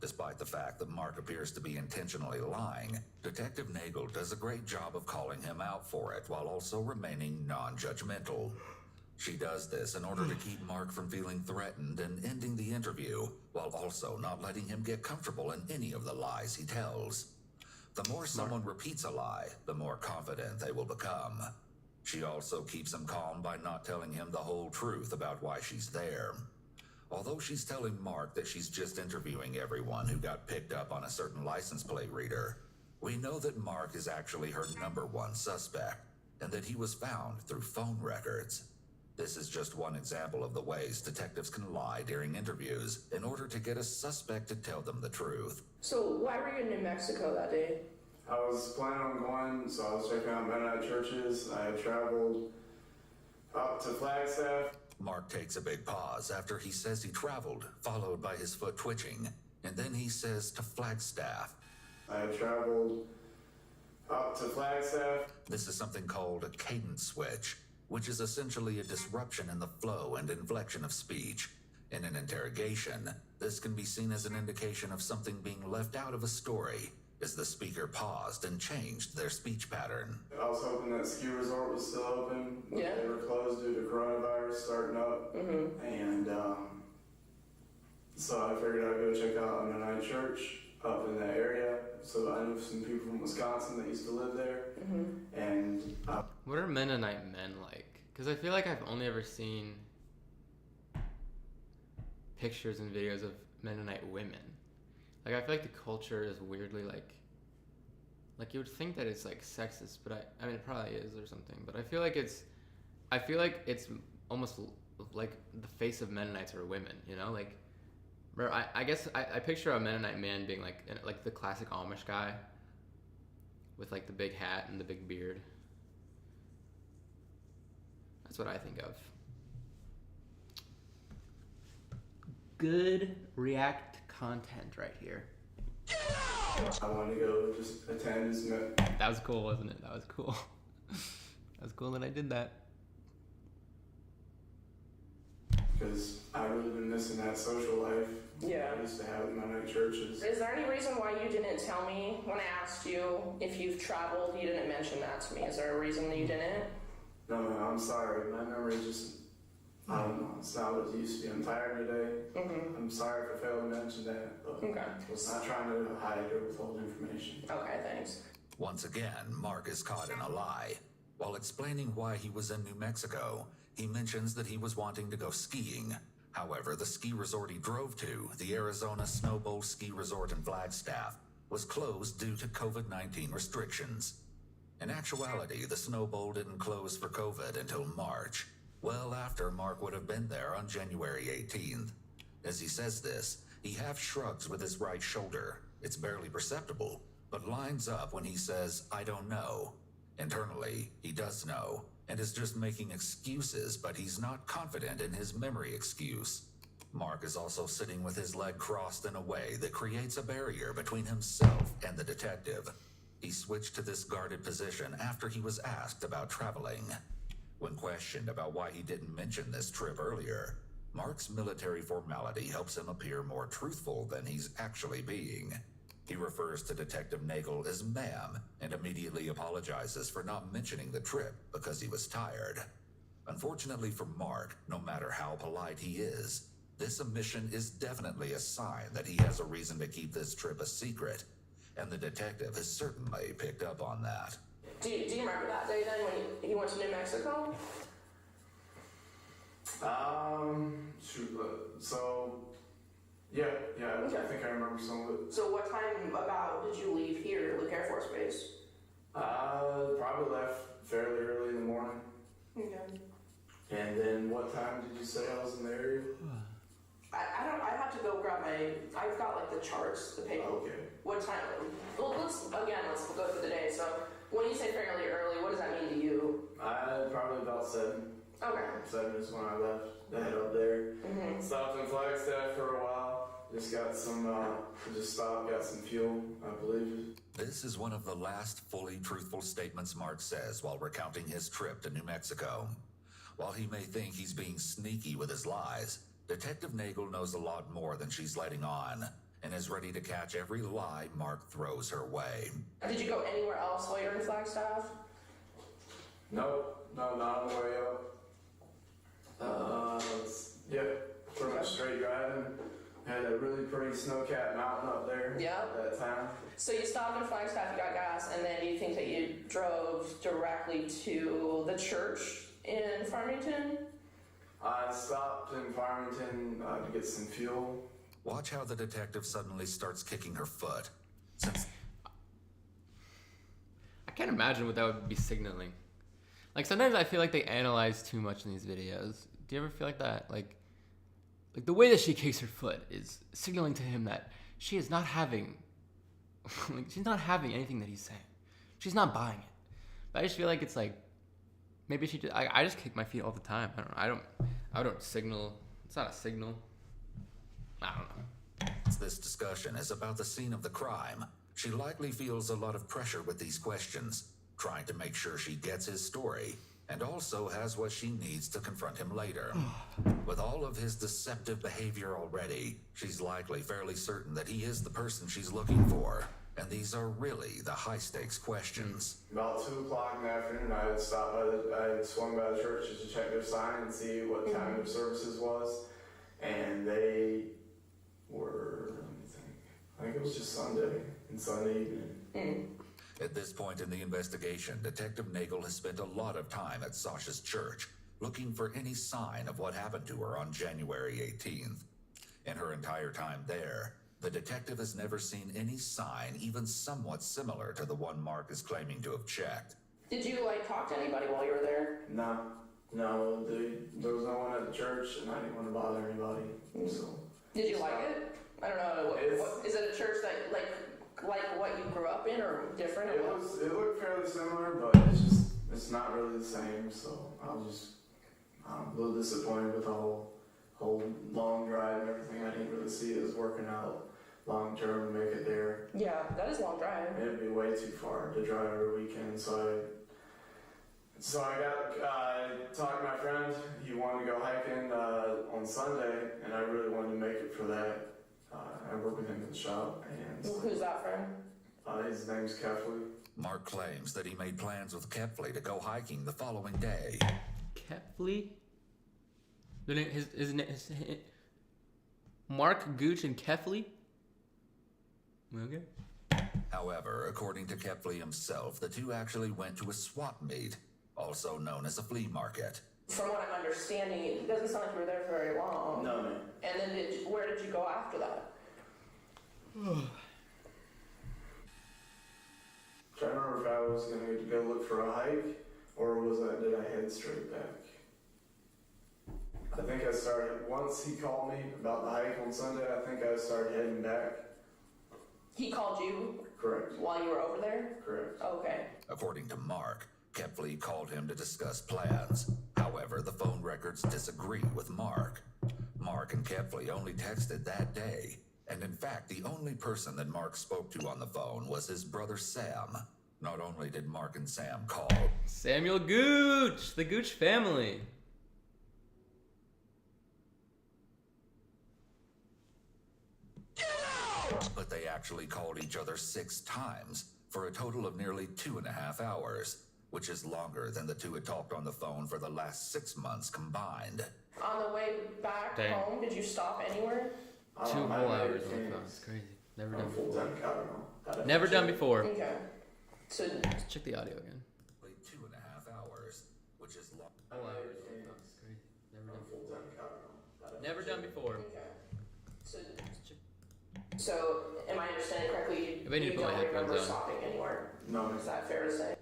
Despite the fact that Mark appears to be intentionally lying, Detective Nagel does a great job of calling him out for it while also remaining non-judgmental. She does this in order to keep Mark from feeling threatened and ending the interview, while also not letting him get comfortable in any of the lies he tells. The more someone repeats a lie, the more confident they will become. She also keeps him calm by not telling him the whole truth about why she's there. Although she's telling Mark that she's just interviewing everyone who got picked up on a certain license plate reader, we know that Mark is actually her #1 suspect, and that he was found through phone records. This is just one example of the ways detectives can lie during interviews in order to get a suspect to tell them the truth. So why were you in New Mexico that day? I was planning on going, so I was checking out Mennonite churches. I had traveled up to Flagstaff. Mark takes a big pause after he says he traveled, followed by his foot twitching, and then he says to Flagstaff. I had traveled up to Flagstaff. This is something called a cadence switch, which is essentially a disruption in the flow and inflection of speech. In an interrogation, this can be seen as an indication of something being left out of a story, as the speaker paused and changed their speech pattern. I was hoping that ski resort was still open. But Yeah. They were closed due to coronavirus starting up. And so I figured I'd go check out a Mennonite church up in that area. So I knew some people from Wisconsin that used to live there. And What are Mennonite men like? Because I feel like I've only ever seen pictures and videos of Mennonite women. Like, I feel like the culture is weirdly like you would think that it's like sexist, but I mean it probably is or something. But I feel like it's almost like the face of Mennonites are women, you know? Like, bro, I guess I picture a Mennonite man being like the classic Amish guy with like the big hat and the big beard. That's what I think of. Good React content right here. I wanted to go just attend his That was cool, wasn't it? That was cool. That was cool that I did that. because I've really been missing that social life. Yeah. I used to have in my night churches. Is there any reason why you didn't tell me when I asked you if you've traveled? You didn't mention that to me. Is there a reason that you didn't? No, I'm sorry. My memory just, I don't know, it's not what it used to be. I'm tired today. I'm sorry if I failed to mention that, but Okay. I was not trying to hide or withhold information. Okay, thanks. Once again, Mark is caught in a lie. While explaining why he was in New Mexico, he mentions that he was wanting to go skiing. However, the ski resort he drove to, the Arizona Snow Bowl Ski Resort in Flagstaff, was closed due to COVID-19 restrictions. In actuality, the Snow Bowl didn't close for COVID until March, well after Mark would have been there on January 18th. As he says this, he half shrugs with his right shoulder. It's barely perceptible, but lines up when he says, "I don't know." Internally, he does know, and is just making excuses, but he's not confident in his memory excuse. Mark is also sitting with his leg crossed in a way that creates a barrier between himself and the detective. He switched to this guarded position after he was asked about traveling. When questioned about why he didn't mention this trip earlier, Mark's military formality helps him appear more truthful than he's actually being. He refers to Detective Nagel as ma'am and immediately apologizes for not mentioning the trip because he was tired. Unfortunately for Mark, no matter how polite he is, This omission is definitely a sign that he has a reason to keep this trip a secret, and the detective has certainly picked up on that. Do you remember that day then when he went to New Mexico? Yeah, I Okay. think I remember some of it. So what time about did you leave here, Luke Air Force Base? Probably left fairly early in the morning. Okay. And then what time did you say I was in the area? I have to go grab I've got like the charts, the paper. Okay. What time? Well, let's go through the day. So when you say fairly early, what does that mean to you? Probably about 7. Okay. 7 is when I left to head up there. Stopped in Flagstaff for a while. Just got some, got some fuel, I believe. This is one of the last fully truthful statements Mark says while recounting his trip to New Mexico. While he may think he's being sneaky with his lies, Detective Nagel knows a lot more than she's letting on, and is ready to catch every lie Mark throws her way. Did you go anywhere else while you were in Flagstaff? Nope, no, not on the way up. Pretty much straight driving. Had a really pretty snow-capped mountain up there. Yeah. At that time. So you stopped in Flagstaff, you got gas, and then you think that you drove directly to the church in Farmington? I stopped in Farmington to get some fuel. Watch how the detective suddenly starts kicking her foot. Since I can't imagine what that would be signaling. Like sometimes I feel like they analyze too much in these videos. Do you ever feel like that? Like the way that she kicks her foot is signaling to him that she is not having, like she's not having anything that he's saying. She's not buying it. But I just feel like it's like maybe she just, I just kick my feet all the time. I don't signal. It's not a signal. I don't know. this discussion is about the scene of the crime, she likely feels a lot of pressure with these questions, trying to make sure she gets his story, and also has what she needs to confront him later. With all of his deceptive behavior already, she's likely fairly certain that he is the person she's looking for, and these are really the high-stakes questions. About 2 o'clock in the afternoon, I had swung by the church just to check their sign and see what time their services was, and they were, let me think, I think it was just Sunday evening. At this point in the investigation, Detective Nagel has spent a lot of time at Sasha's church, looking for any sign of what happened to her on January 18th. In her entire time there, the detective has never seen any sign even somewhat similar to the one Mark is claiming to have checked. Did you talk to anybody while you were there? No, there was no one at the church, and I didn't want to bother anybody. So. Did you like it? I don't know. What, is it a church that like what you grew up in, or different? It Or what? it looked fairly similar, but it's not really the same. So I'm a little disappointed with the whole long drive and everything. I didn't really see it as working out long term to make it there. Yeah, that is a long drive. It'd be way too far to drive every weekend. So I talked to my friend. He wanted to go hiking on Sunday, and I really wanted to make it for that. I work with him in the shop, and Who's that friend? his name's Kefley. Mark claims that he made plans with Kefley to go hiking the following day. Kefley? His Mark Gooch and Kefley? Okay. However, according to Kefley himself, the two actually went to a swap meet, also known as a flea market. From what I'm understanding, it doesn't sound like you were there for very long. No, man. And then where did you go after that? Trying to remember if I was going to go look for a hike, or did I head straight back? I think I started, once he called me about the hike on Sunday, I think I started heading back. He called you Correct. while you were over there? Correct. Okay. According to Mark, Kefley called him to discuss plans. However, the phone records disagree with Mark. Mark and Kefley only texted that day, and in fact, the only person that Mark spoke to on the phone was his brother Sam. Not only did Mark and Sam call, Samuel Gooch, the Gooch family. but they actually called each other 6 times for a total of nearly 2.5 hours. which is longer than the two had talked on the phone for the last 6 months combined. On the way back Dang. home, did you stop anywhere? 2 whole hours on the phone. It's crazy. Never done Full before. time cowgirl. Never done before. Okay. So, Let's check the audio again. Wait 2.5 hours, which is long. Whole hours on the phone. It's crazy. Never done Full before. time cowgirl. Never done before. okay. So, Let's check. so am I understanding correctly? Maybe I need to You put my don't headphones remember on. stopping anywhere? No, Is that fair to say?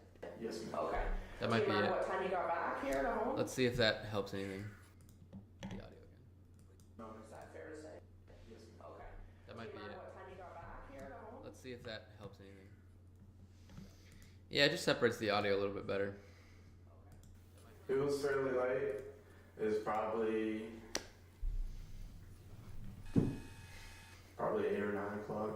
yes, ma'am. Okay. That might Do be you remember it. what time you got back here to home? Let's see if that helps anything. The audio again. No, Is that fair to say? yes, ma'am. Okay. That Do might you be remember it. what time you got back here to home? Let's see if that helps anything. Yeah, it just separates the audio a little bit better. It was fairly late. It was probably 8 or 9 o'clock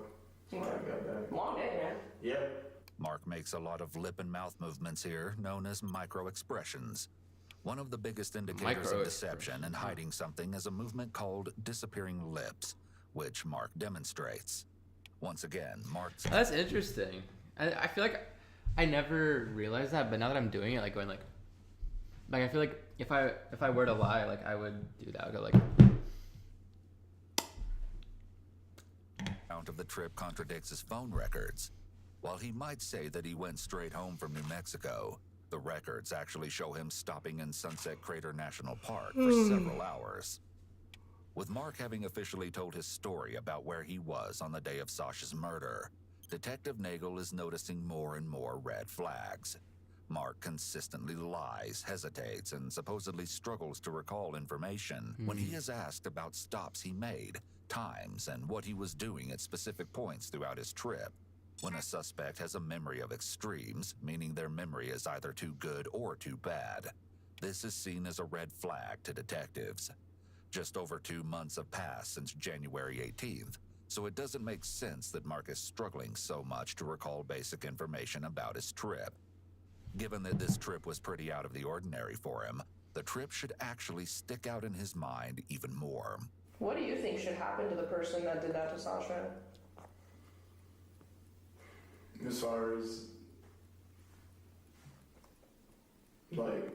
when I got back. Long day, man. Yep. Mark makes a lot of lip and mouth movements here, known as micro-expressions. One of the biggest indicators of deception and hiding something is a movement called disappearing lips, which Mark demonstrates. Once again, Mark's That's interesting. I feel like I never realized that, but now that I'm doing it, like going like I feel like if I were to lie, like I would do that. I would go like. account of the trip contradicts his phone records. While he might say that he went straight home from New Mexico, the records actually show him stopping in Sunset Crater National Park for several hours. With Mark having officially told his story about where he was on the day of Sasha's murder, Detective Nagel is noticing more and more red flags. Mark consistently lies, hesitates, and supposedly struggles to recall information when he is asked about stops he made, times, and what he was doing at specific points throughout his trip. When a suspect has a memory of extremes, meaning their memory is either too good or too bad, this is seen as a red flag to detectives. Just over 2 months have passed since January 18th, so it doesn't make sense that Mark is struggling so much to recall basic information about his trip. Given that this trip was pretty out of the ordinary for him, the trip should actually stick out in his mind even more. What do you think should happen to the person that did that to Sasha? As far as like,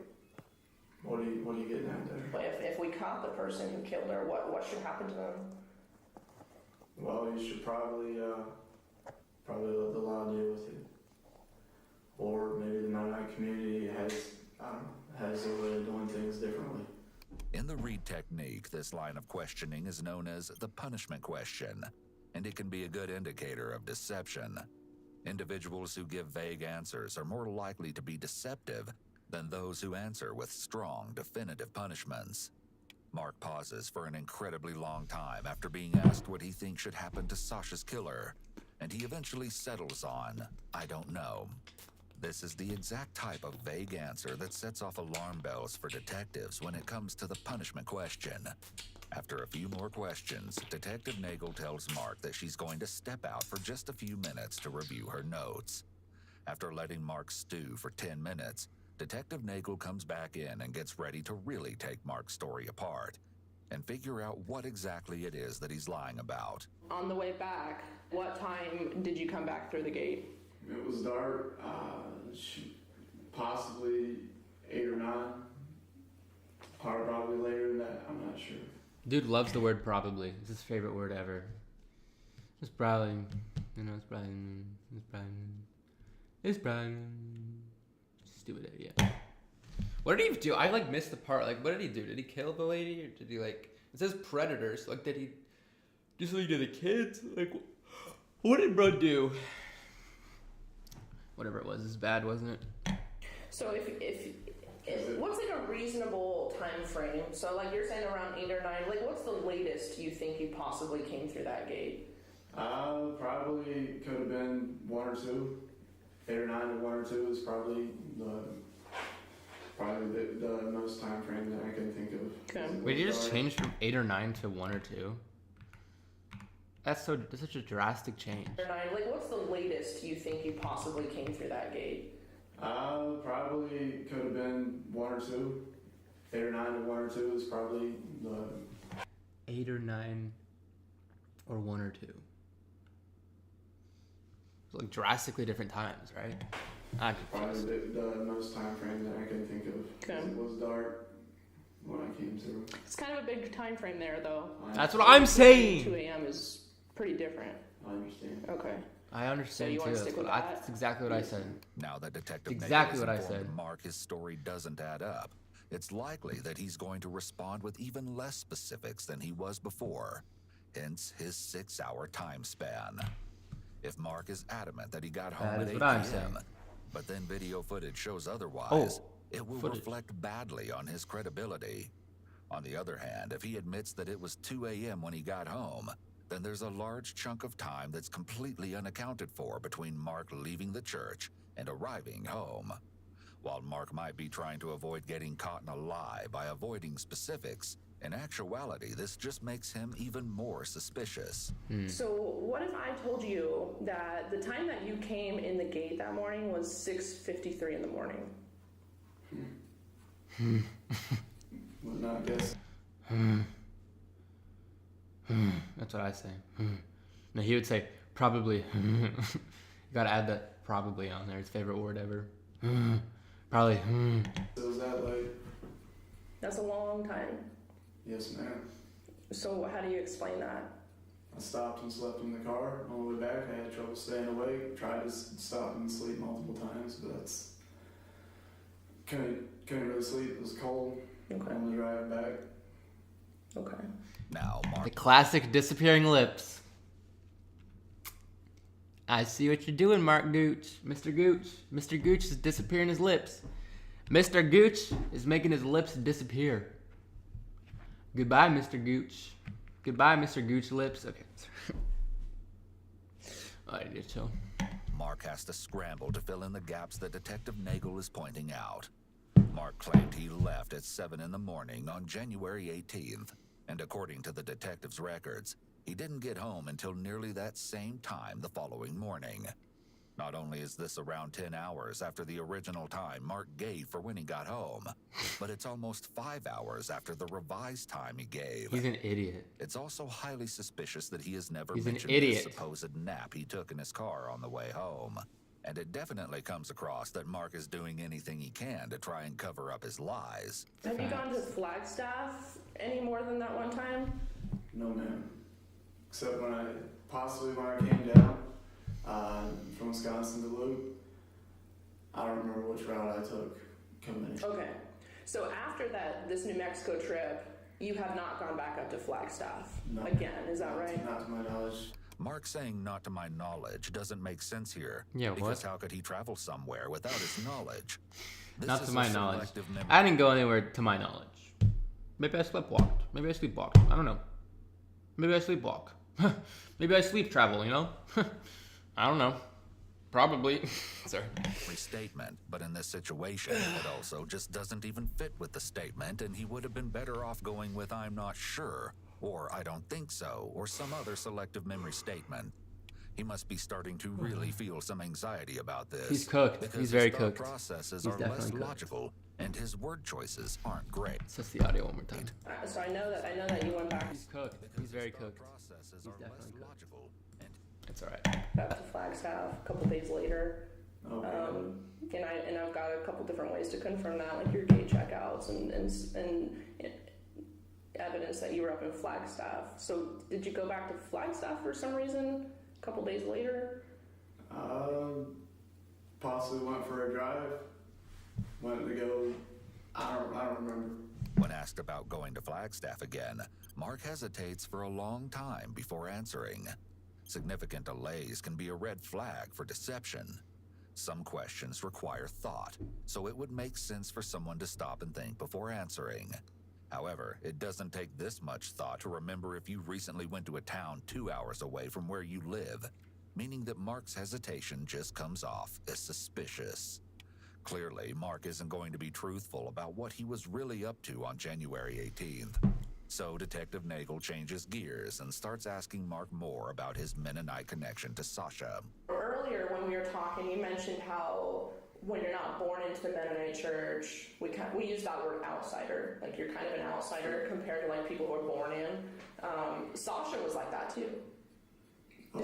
what are you getting at there? But if we caught the person who killed her, what should happen to them? Well, you should probably let the law deal with it, or maybe the 99 community has a way of doing things differently. In the Reed technique, this line of questioning is known as the punishment question, and it can be a good indicator of deception. Individuals who give vague answers are more likely to be deceptive than those who answer with strong, definitive punishments. Mark pauses for an incredibly long time after being asked what he thinks should happen to Sasha's killer, and he eventually settles on, "I don't know." This is the exact type of vague answer that sets off alarm bells for detectives when it comes to the punishment question. After a few more questions, Detective Nagel tells Mark that she's going to step out for just a few minutes to review her notes. After letting Mark stew for 10 minutes, Detective Nagel comes back in and gets ready to really take Mark's story apart and figure out what exactly it is that he's lying about. On the way back, what time did you come back through the gate? It was dark, possibly 8 or 9, probably later than that, I'm not sure. Dude loves the word probably. It's his favorite word ever. It's probably, it's probably. Stupid idiot. What did he do? I missed the part. What did he do? Did he kill the lady, or did he it says predators. Did he do something to the kids? What did bro do? Whatever it was, it's bad, wasn't it? So if what's a reasonable time frame? So you're saying around 8 or 9. What's the latest you think you possibly came through that gate? Probably could have been 1 or 2. 8 or 9 to 1 or 2 is probably the most time frame that I can think of. Okay. Wait, did you just change from 8 or 9 to 1 or 2? That's such a drastic change. 8 or 9. What's the latest you think you possibly came through that gate? Probably could have been 1 or 2. 8 or 9 to 1 or 2 is probably the 8 or 9 or 1 or 2. It's drastically different times, right? I'm Probably confused. the most time frame that I can think of. 'Cause Okay. it was dark when I came through. It's kind of a big time frame there, though. That's what I'm 2 saying. a.m. is pretty different. I understand. Okay. I understand you wanna too. stick with That's that? exactly what I said. Now that Detective Exactly Nagel what I has informed said. Mark his story doesn't add up, it's likely that he's going to respond with even less specifics than he was before, hence his 6-hour time span. If Mark is adamant that he got home That at is 8 what I'm p.m., saying. but then video footage shows otherwise, Oh, it will footage. reflect badly on his credibility. On the other hand, if he admits that it was 2 a.m. when he got home, then there's a large chunk of time that's completely unaccounted for between Mark leaving the church and arriving home. While Mark might be trying to avoid getting caught in a lie by avoiding specifics, in actuality, this just makes him even more suspicious. So what if I told you that the time that you came in the gate that morning was 6:53 in the morning? Would not guess. That's what I say. No, he would say probably. You gotta add that probably on there. His favorite word ever. Probably. So was that late? That's a long time. Yes, ma'am. So how do you explain that? I stopped and slept in the car. On the way back, I had trouble staying awake. Tried to stop and sleep multiple times, but that's couldn't really sleep. It was cold Okay. on the drive back. Okay. Now, The Mark classic disappearing lips. I see what you're doing, Mark Gooch. Mr. Gooch. Mr. Gooch is disappearing his lips. Mr. Gooch is making his lips disappear. Goodbye, Mr. Gooch. Goodbye, Mr. Gooch lips. Okay. I need to chill. Mark has to scramble to fill in the gaps that Detective Nagel is pointing out. Mark claimed he left at 7 in the morning on January 18th, and according to the detective's records, he didn't get home until nearly that same time the following morning. Not only is this around 10 hours after the original time Mark gave for when he got home, but it's almost 5 hours after the revised time he gave. He's an idiot. It's also highly suspicious that he has never He's an mentioned idiot. the supposed nap he took in his car on the way home. And it definitely comes across that Mark is doing anything he can to try and cover up his lies. Have you gone to Flagstaff any more than that one time? No, ma'am. Except when I came down from Wisconsin to Duluth. I don't remember which route I took coming in. Okay. So after this New Mexico trip, you have not gone back up to Flagstaff No. again, is that right? Not to my knowledge. Mark saying not to my knowledge doesn't make sense here. Yeah, because what? how could he travel somewhere without his knowledge? This Not is to a my knowledge. selective memory. I didn't go anywhere to my knowledge. Maybe I sleptwalked. Maybe I sleepwalked. I don't know. Maybe I sleepwalk. Maybe I sleep travel, you know? I don't know. Probably. Sorry. Statement, but in this situation, it also just doesn't even fit with the statement, and he would have been better off going with "I'm not sure," or "I don't think so," or some other selective memory statement. He must be starting to really feel some anxiety about this. He's cooked. because He's his very thought cooked. processes He's are less definitely cooked. logical, and his word choices aren't great. Let's test the audio one more time. So I know that you went back He's cooked. He's very His thought cooked. processes He's are less definitely cooked. logical, and It's alright. to Flagstaff a couple days later. Okay. And I've got a couple different ways to confirm that, like your gate checkouts and evidence that you were up in Flagstaff. So did you go back to Flagstaff for some reason a couple days later? Possibly went for a drive. Went to go. I don't remember. when asked about going to Flagstaff again, Mark hesitates for a long time before answering. Significant delays can be a red flag for deception. Some questions require thought, so it would make sense for someone to stop and think before answering. However, it doesn't take this much thought to remember if you recently went to a town 2 hours away from where you live, meaning that Mark's hesitation just comes off as suspicious. Clearly, Mark isn't going to be truthful about what he was really up to on January 18th. So Detective Nagel changes gears and starts asking Mark more about his Mennonite connection to Sasha. Earlier when we were talking, you mentioned how when you're not born into the Mennonite church, we use that word outsider. Like you're kind of an outsider compared to like people who are born in. Sasha was like that too.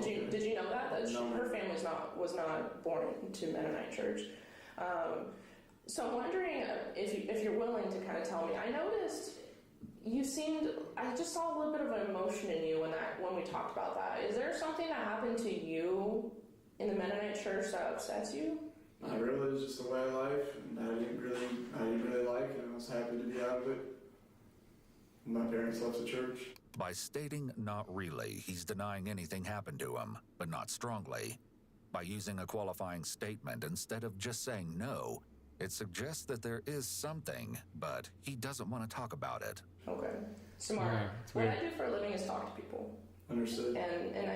Did you know that? No. Her family was not born into Mennonite church. So I'm wondering if you're willing to kind of tell me. I noticed you seemed. I just saw a little bit of an emotion in you when we talked about that. Is there something that happened to you in the Mennonite church that upsets you? Not really, it was just a way of life, and I didn't really like it, and I was happy to be out of it. My parents left the church. By stating not really, he's denying anything happened to him, but not strongly. By using a qualifying statement instead of just saying no, it suggests that there is something, but he doesn't want to talk about it. Okay. Smart. Yeah, it's what weird. I do for a living is talk to people. Understood. And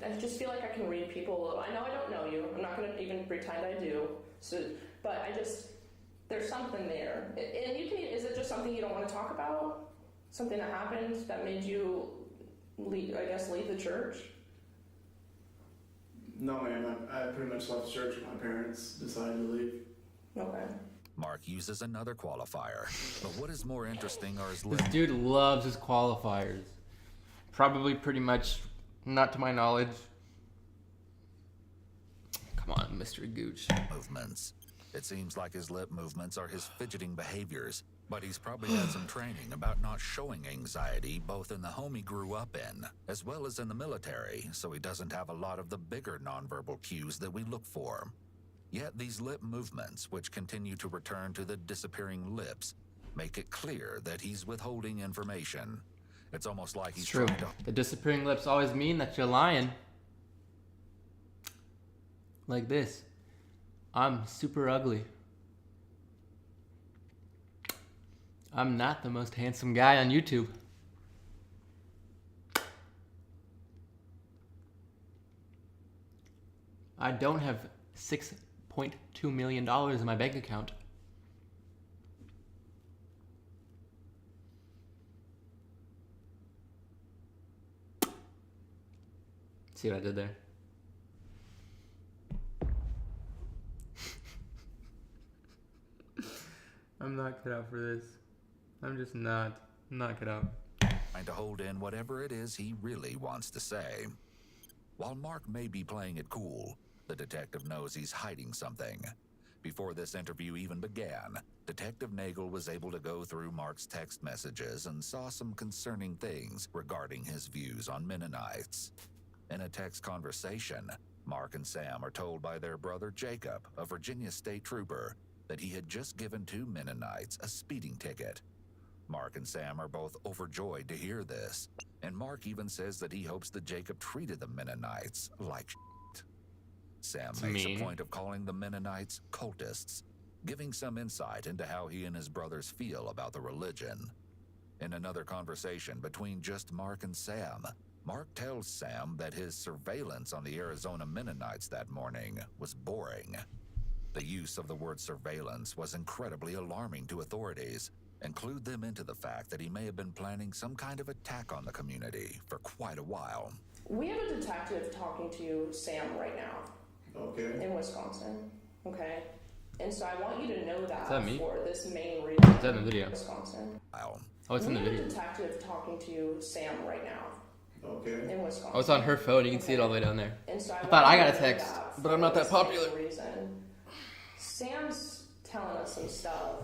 I just feel like I can read people. I know I don't know you. I'm not going to even pretend I do. So, but there's something there. And is it just something you don't want to talk about? Something that happened that made you leave the church? No, ma'am, I pretty much left the church when my parents decided to leave. Okay. Mark uses another qualifier, but what is more interesting are his This dude loves his qualifiers. Probably pretty much, not to my knowledge. Come on, Mr. Gooch. movements. It seems like his lip movements are his fidgeting behaviors, but he's probably had some training about not showing anxiety both in the home he grew up in, as well as in the military, so he doesn't have a lot of the bigger nonverbal cues that we look for. Yet these lip movements, which continue to return to the disappearing lips, make it clear that he's withholding information. It's almost like he's It's true. trying to The disappearing lips always mean that you're lying. Like this. I'm super ugly. I'm not the most handsome guy on YouTube. I don't have $6.2 million in my bank account. See what I did there? I'm not cut out for this. I'm just not. I'm not cut out. trying to hold in whatever it is he really wants to say. While Mark may be playing it cool, the detective knows he's hiding something. Before this interview even began, Detective Nagel was able to go through Mark's text messages and saw some concerning things regarding his views on Mennonites. In a text conversation, Mark and Sam are told by their brother Jacob, a Virginia state trooper, that he had just given two Mennonites a speeding ticket. Mark and Sam are both overjoyed to hear this, and Mark even says that he hopes that Jacob treated the Mennonites like shit. Sam makes a point of calling the Mennonites cultists, giving some insight into how he and his brothers feel about the religion. In another conversation between just Mark and Sam, Mark tells Sam that his surveillance on the Arizona Mennonites that morning was boring. The use of the word surveillance was incredibly alarming to authorities, and clued them into the fact that he may have been planning some kind of attack on the community for quite a while. We have a detective talking to Sam right now. Okay. In Wisconsin. Okay? And so I want you to know that, Is that me? for this main reason. Is that in the video? Wisconsin. Wow. Oh, it's in the We have video. a detective talking to Sam right now. Okay. In Wisconsin. Oh, it's on her phone. You can see it all the way down there. And so I thought I got a want you to know text, that but I'm for not that this main popular. Reason. Sam's telling us some stuff,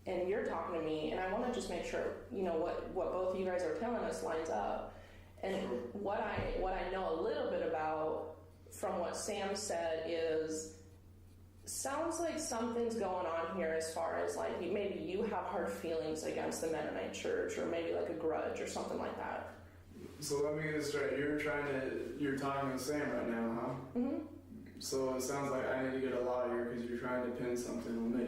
and you're talking to me, and I want to just make sure what both of you guys are telling us lines up. And what I know a little bit about from what Sam said is, sounds like something's going on here as far as like maybe you have hard feelings against the Mennonite church, or maybe like a grudge or something like that. So let me get this straight. You're talking to Sam right now, huh? Mm-hmm. So it sounds like I need to get a lawyer because you're trying to pin something on me.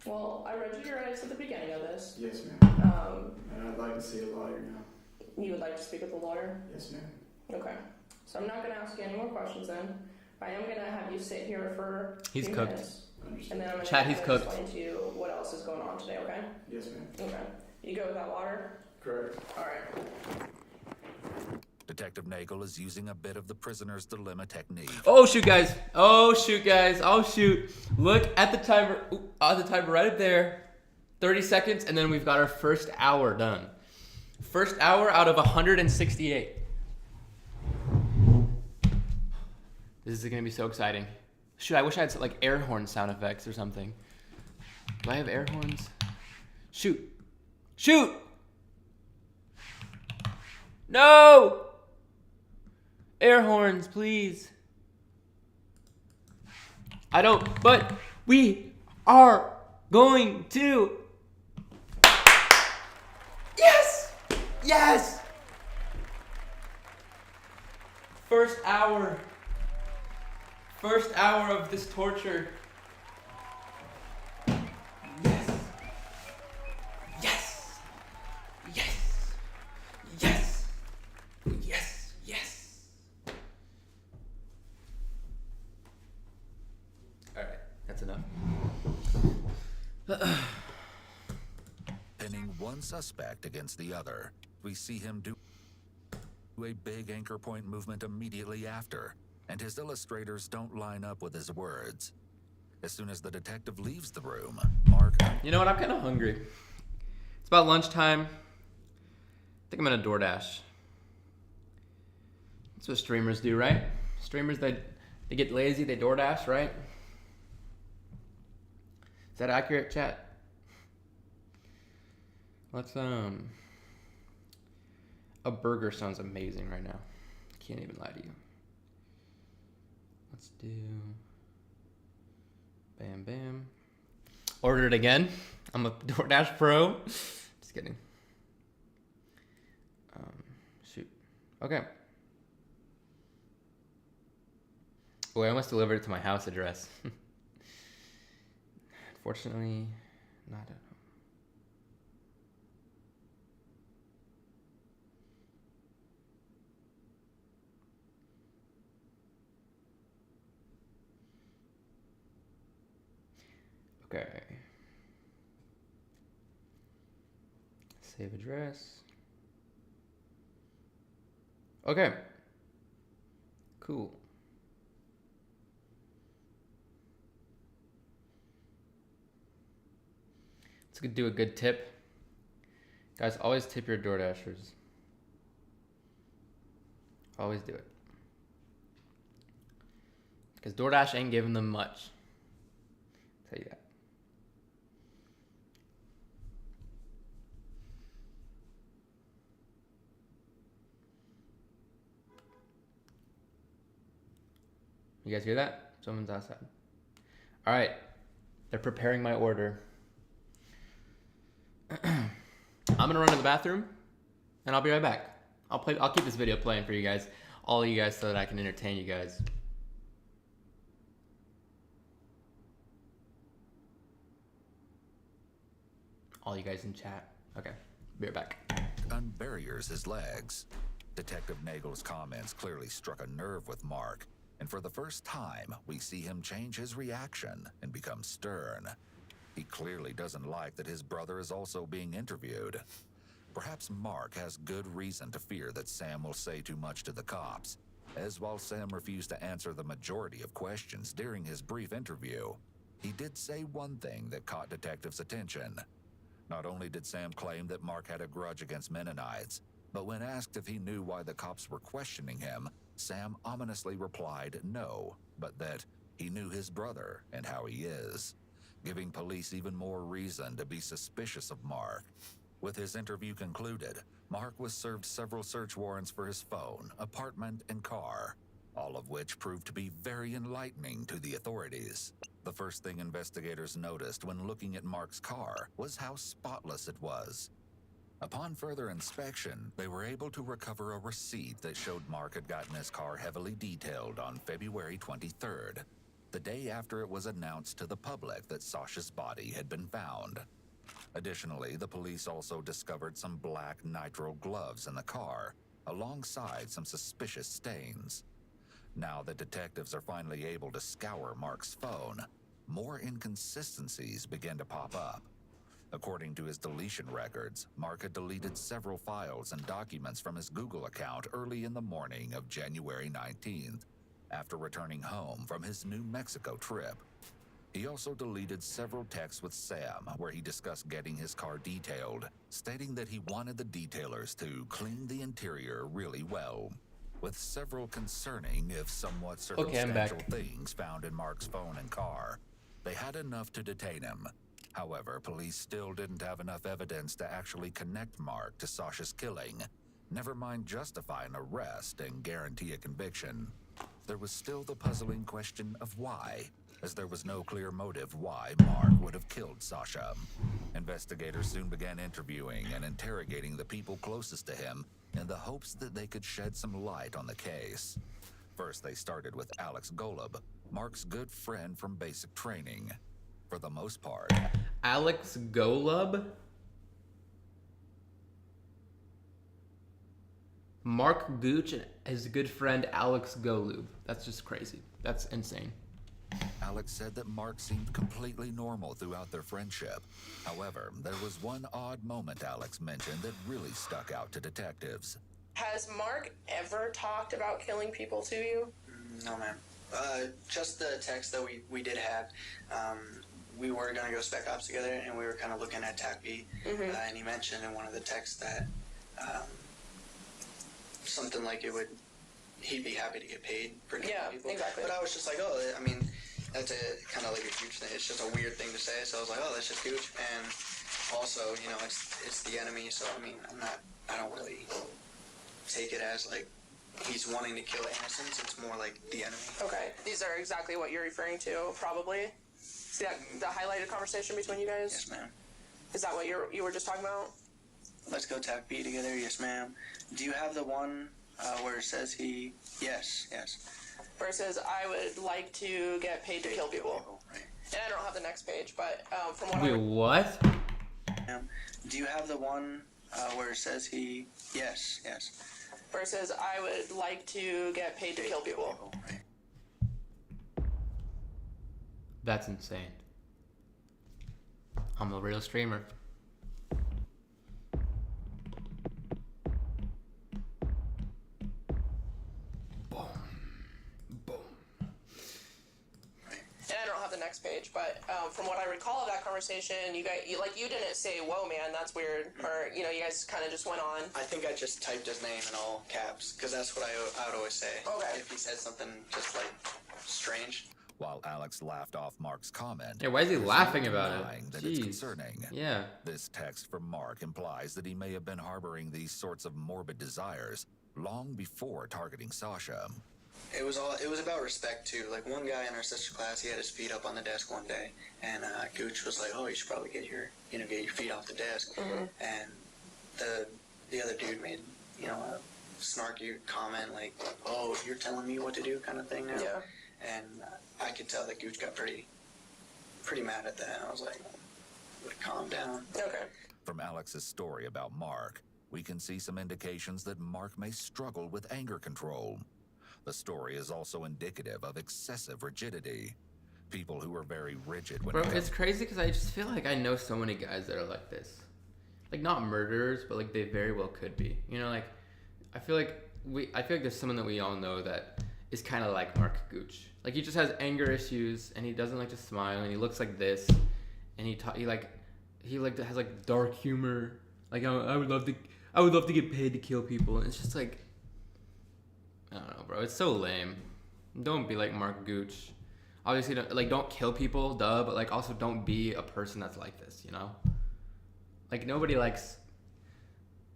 Well, I read you your rights at the beginning of this. Yes, ma'am. Um, And I'd like to see a lawyer now. you would like to speak with a lawyer? Yes, ma'am. Okay. So I'm not going to ask you any more questions then. I am going to have you sit here for He's a few cooked. minutes, Understood. and then I'm going Chad, he's to cooked. explain to you what else is going on today, okay? Yes, ma'am. Okay. You go with that water? Correct. All right. Detective Nagel is using a bit of the prisoner's dilemma technique. Oh shoot, guys! Oh shoot, guys! Oh shoot! Look at the timer. Ooh, the timer right up there. 30 seconds, and then we've got our first hour done. First hour out of 168. This is gonna be so exciting. Shoot, I wish I had like air horn sound effects or something. Do I have air horns? Shoot. Shoot! No! Air horns, please. I don't, but we are going to. Yes! Yes! First hour of this torture. Yes. Yes. Yes. Yes. Yes. Yes. All right, that's enough. Pinning one suspect against the other, we see him do a big anchor point movement immediately after, and his illustrators don't line up with his words. As soon as the detective leaves the room, Mark... You know what? I'm kind of hungry. It's about lunchtime. I think I'm gonna DoorDash. That's what streamers do, right? Streamers, they get lazy, they DoorDash, right? Is that accurate, chat? Let's a burger sounds amazing right now. Can't even lie to you. Let's do bam bam. Order it again. I'm a DoorDash pro. Just kidding. Shoot. Okay. Oh, I almost delivered it to my house address. Unfortunately, not at home. Okay. Save address. Okay. Cool. Let's do a good tip. Guys, always tip your DoorDashers. Always do it. Because DoorDash ain't giving them much. I'll tell you that. You guys hear that? Someone's outside. All right. They're preparing my order. I'm gonna run to the bathroom, and I'll be right back. I'll keep this video playing for you guys, all of you guys, so that I can entertain you guys. All you guys in chat. Okay, be right back. Unbarriers his legs. Detective Nagel's comments clearly struck a nerve with Mark, and for the first time, we see him change his reaction and become stern. He clearly doesn't like that his brother is also being interviewed. Perhaps Mark has good reason to fear that Sam will say too much to the cops, as while Sam refused to answer the majority of questions during his brief interview, he did say one thing that caught detectives' attention. Not only did Sam claim that Mark had a grudge against Mennonites, but when asked if he knew why the cops were questioning him, Sam ominously replied no, but that he knew his brother and how he is, giving police even more reason to be suspicious of Mark. With his interview concluded, Mark was served several search warrants for his phone, apartment, and car, all of which proved to be very enlightening to the authorities. The first thing investigators noticed when looking at Mark's car was how spotless it was. Upon further inspection, they were able to recover a receipt that showed Mark had gotten his car heavily detailed on February 23rd, the day after it was announced to the public that Sasha's body had been found. Additionally, the police also discovered some black nitrile gloves in the car, alongside some suspicious stains. Now that detectives are finally able to scour Mark's phone, more inconsistencies begin to pop up. According to his deletion records, Mark had deleted several files and documents from his Google account early in the morning of January 19th, after returning home from his New Mexico trip. He also deleted several texts with Sam where he discussed getting his car detailed, stating that he wanted the detailers to clean the interior really well. with several concerning, if somewhat Okay, I'm back. circumstantial things found in Mark's phone and car. They had enough to detain him. However, police still didn't have enough evidence to actually connect Mark to Sasha's killing, never mind justify an arrest and guarantee a conviction. There was still the puzzling question of why, as there was no clear motive why Mark would have killed Sasha. Investigators soon began interviewing and interrogating the people closest to him in the hopes that they could shed some light on the case. First, they started with Alex Golub, Mark's good friend from basic training. For the most part, Alex Golub? Mark Gooch and his good friend Alex Golub. That's just crazy. That's insane. Alex said that Mark seemed completely normal throughout their friendship. However, there was one odd moment Alex mentioned that really stuck out to detectives. Has Mark ever talked about killing people to you? No, ma'am. Just the text that we did have. We were going to go spec ops together, and we were kind of looking at TACP, and he mentioned in one of the texts that something like he'd be happy to get paid for killing people. Exactly. But I was just like, oh, I mean, that's a kind of like a huge thing. It's just a weird thing to say, so I was like, oh, that's just huge. And also, you know, it's the enemy, so I mean, I don't really take it as like he's wanting to kill innocents. It's more like the enemy. Okay. These are exactly what you're referring to, probably. See that the highlighted conversation between you guys? Yes, ma'am. Is that what you were just talking about? Let's go TACP together. Yes, ma'am. Do you have the one where it says he? Yes. Where it says, I would like to get paid to kill people. Right. And I don't have the next page, but from what Wait, what? Do you have the one where it says he? Yes. Where it says, I would like to get paid to kill people. Right. That's insane. I'm a real streamer. Boom. And I don't have the next page, but from what I recall of that conversation, you didn't say, whoa, man, that's weird. Or, you guys kind of just went on. I think I just typed his name in all caps, because that's what I would always say. Okay. If he said something just, like, strange. While Alex laughed off Mark's comment, Yeah, why is he there's laughing no about denying it? that it's Jeez. concerning. Yeah. This text from Mark implies that he may have been harboring these sorts of morbid desires long before targeting Sasha. It was about respect too. Like one guy in our sister class, he had his feet up on the desk one day, and Gooch was like, "Oh, you should probably get your feet off the desk." And the other dude made a snarky comment like, "Oh, you're telling me what to do," kind of thing now. Yeah. And I could tell that Gooch got pretty mad at that. I was like, "Calm down." Okay. From Alex's story about Mark, we can see some indications that Mark may struggle with anger control. The story is also indicative of excessive rigidity. People who are very rigid when Bro, it's crazy because I just feel like I know so many guys that are like this. Like, not murderers, but like they very well could be. Like, I feel like there's someone that we all know that is kind of like Mark Gooch. Like, he just has anger issues, and he doesn't like to smile, and he looks like this, and he has like dark humor. Like, I would love to get paid to kill people, and it's just like, I don't know, bro. It's so lame. Don't be like Mark Gooch. Obviously, don't kill people, duh. But like, also don't be a person that's like this. Like nobody likes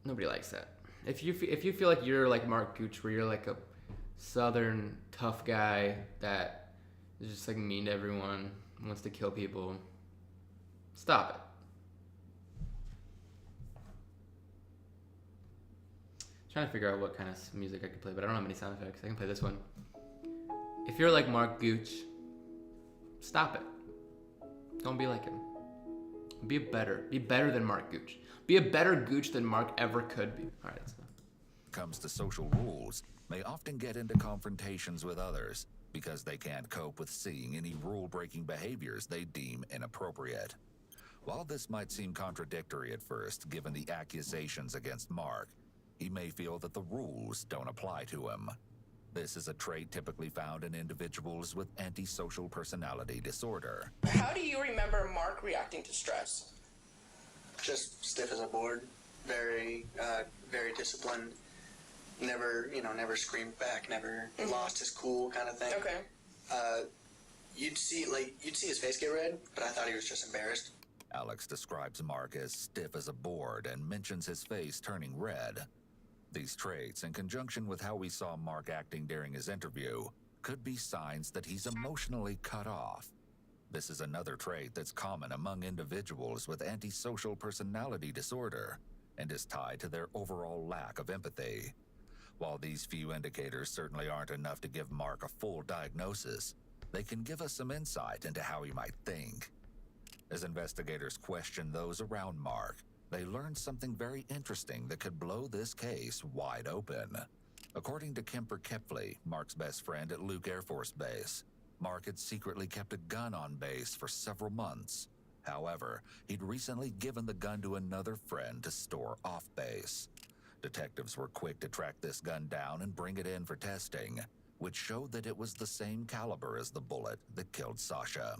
that. If you feel like you're like Mark Gooch, where you're like a southern tough guy that is just like mean to everyone, wants to kill people, stop it. Trying to figure out what kind of music I can play, but I don't have any sound effects. I can play this one. If you're like Mark Gooch, stop it. Don't be like him. Be better than Mark Gooch. Be a better Gooch than Mark ever could be. All right, that's enough. comes to social rules, may often get into confrontations with others because they can't cope with seeing any rule-breaking behaviors they deem inappropriate. While this might seem contradictory at first, given the accusations against Mark, he may feel that the rules don't apply to him. This is a trait typically found in individuals with antisocial personality disorder. How do you remember Mark reacting to stress? Just stiff as a board, very disciplined. never, never screamed back, never lost his cool kind of thing. Okay. You'd see his face get red, but I thought he was just embarrassed. Alex describes Mark as stiff as a board and mentions his face turning red. These traits, in conjunction with how we saw Mark acting during his interview, could be signs that he's emotionally cut off. This is another trait that's common among individuals with antisocial personality disorder and is tied to their overall lack of empathy. While these few indicators certainly aren't enough to give Mark a full diagnosis, they can give us some insight into how he might think. As investigators question those around Mark, they learned something very interesting that could blow this case wide open. According to Kemper Kepley, Mark's best friend at Luke Air Force Base, Mark had secretly kept a gun on base for several months. However, he'd recently given the gun to another friend to store off base. Detectives were quick to track this gun down and bring it in for testing, which showed that it was the same caliber as the bullet that killed Sasha.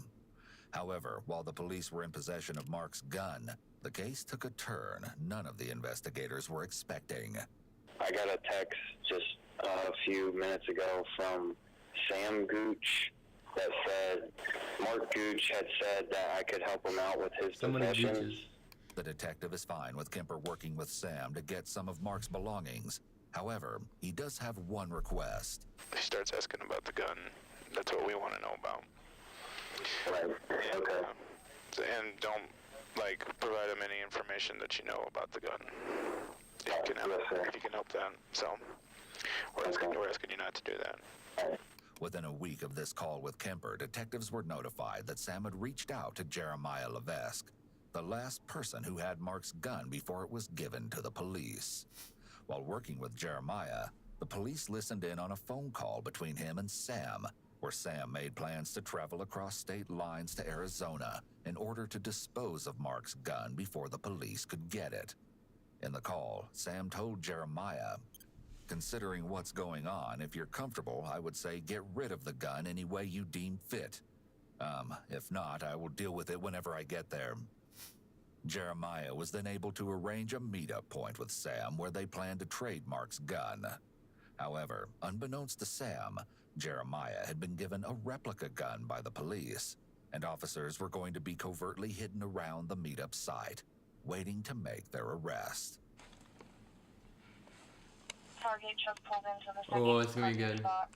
However, while the police were in possession of Mark's gun, the case took a turn none of the investigators were expecting. I got a text just a few minutes ago from Sam Gooch that said Mark Gooch had said that I could help him out with his possessions. The detective is fine with Kemper working with Sam to get some of Mark's belongings. However, he does have one request. He starts asking about the gun. That's what we want to know about. Right. Okay. And don't, provide him any information that you know about the gun. If you can help that. So, we're asking you not to do that. Within a week of this call with Kemper, detectives were notified that Sam had reached out to Jeremiah Levesque, the last person who had Mark's gun before it was given to the police. While working with Jeremiah, the police listened in on a phone call between him and Sam, where Sam made plans to travel across state lines to Arizona in order to dispose of Mark's gun before the police could get it. In the call, Sam told Jeremiah, "Considering what's going on, if you're comfortable, I would say get rid of the gun any way you deem fit. If not, I will deal with it whenever I get there." Jeremiah was then able to arrange a meetup point with Sam where they planned to trade Mark's gun. However, unbeknownst to Sam, Jeremiah had been given a replica gun by the police, and officers were going to be covertly hidden around the meetup site, waiting to make their arrest. Target just pulled into the Oh, it's gonna be good. spot.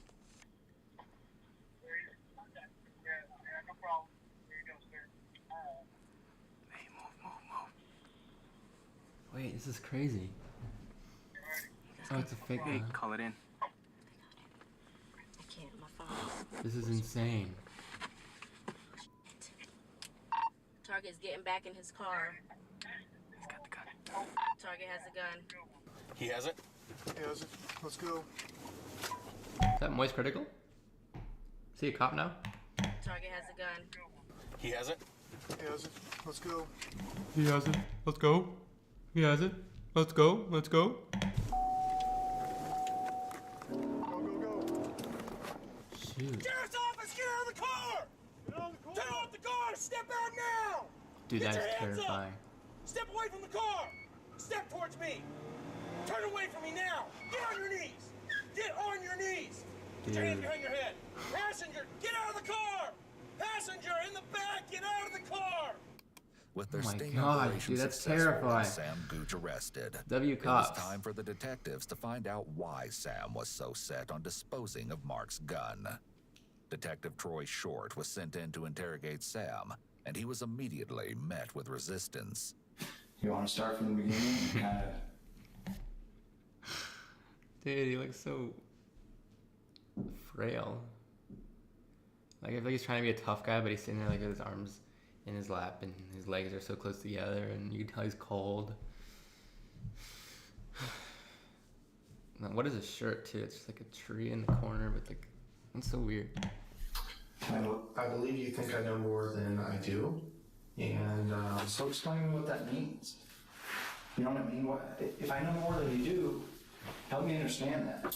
No problem. There you go, sir. Hey, move. Wait, this is crazy. Oh, it's a fake gun. Call it in. I can't, my phone. This is insane. Target's getting back in his car. He's got the gun. Target has a gun. He has it? He has it. Let's go. Is that Moist Critical? Is he a cop now? Target has a gun. He has it? He has it. Let's go. He has it. Let's go. He has it. Let's go. Let's go. Go. Shoot. Sheriff's office, get out of the car! Get on the car. Turn off the car! Step out now! Dude, Get that your is hands up. terrifying. Step away from the car! Step towards me! Turn away from me now! Get on your knees! Get on your knees! Put your hands Dude. behind your head! Passenger, get out of the car! Passenger, in the back, get out of the car! With their Oh my sting God, operation dude, that's successful and terrifying. Sam Gooch arrested, W it cops. was time for the detectives to find out why Sam was so set on disposing of Mark's gun. Detective Troy Short was sent in to interrogate Sam, and he was immediately met with resistance. You want to start from the beginning? Kind of. Dude, he looks so frail. Like I feel like he's trying to be a tough guy, but he's sitting there like with his arms in his lap and his legs are so close together, and you can tell he's cold. Now, what is his shirt too? It's just like a tree in the corner with like, it's so weird. I believe you think I know more than I do, and so explain me what that means. You know what I mean? If I know more than you do, help me understand that.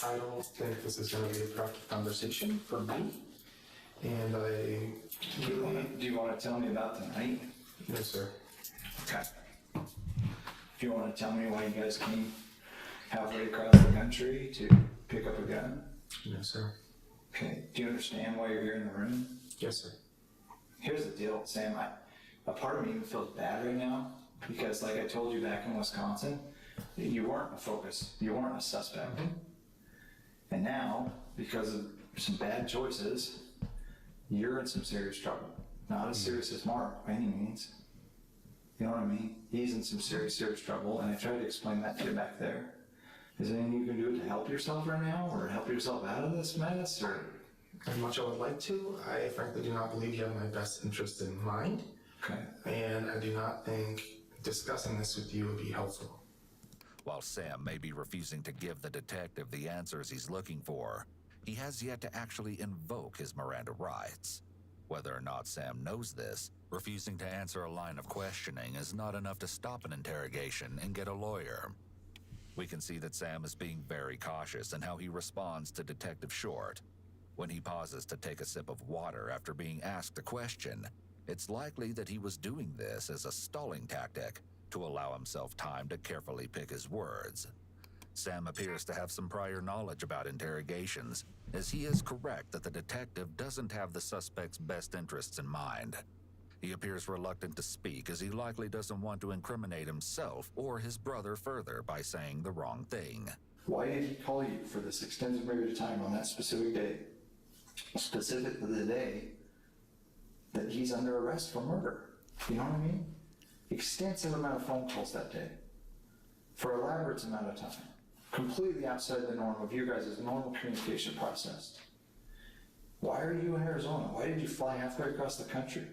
I don't think this is going to be a productive conversation for me. And do you want to tell me about tonight? No, sir. Okay. If you want to tell me why you guys came halfway across the country to pick up a gun? No, sir. Okay. Do you understand why you're here in the room? Yes, sir. Here's the deal, Sam. A part of me even feels bad right now because, like I told you back in Wisconsin, you weren't a focus. You weren't a suspect. And now, because of some bad choices, you're in some serious trouble. Not as serious as Mark by any means. You know what I mean? He's in some serious trouble, and I tried to explain that to you back there. Is there anything you can do to help yourself right now, or help yourself out of this mess, or? As much as I would like to, I frankly do not believe you have my best interest in mind. Okay. And I do not think discussing this with you would be helpful. While Sam may be refusing to give the detective the answers he's looking for, he has yet to actually invoke his Miranda rights. Whether or not Sam knows this, refusing to answer a line of questioning is not enough to stop an interrogation and get a lawyer. We can see that Sam is being very cautious in how he responds to Detective Short. When he pauses to take a sip of water after being asked a question, it's likely that he was doing this as a stalling tactic to allow himself time to carefully pick his words. Sam appears to have some prior knowledge about interrogations, as he is correct that the detective doesn't have the suspect's best interests in mind. He appears reluctant to speak as he likely doesn't want to incriminate himself or his brother further by saying the wrong thing. Why did he call you for this extended period of time on that specific day? Specifically the day that he's under arrest for murder. You know what I mean? Extensive amount of phone calls that day. For elaborate amount of time. Completely outside the norm of you guys' normal communication process. Why are you in Arizona? Why did you fly halfway across the country?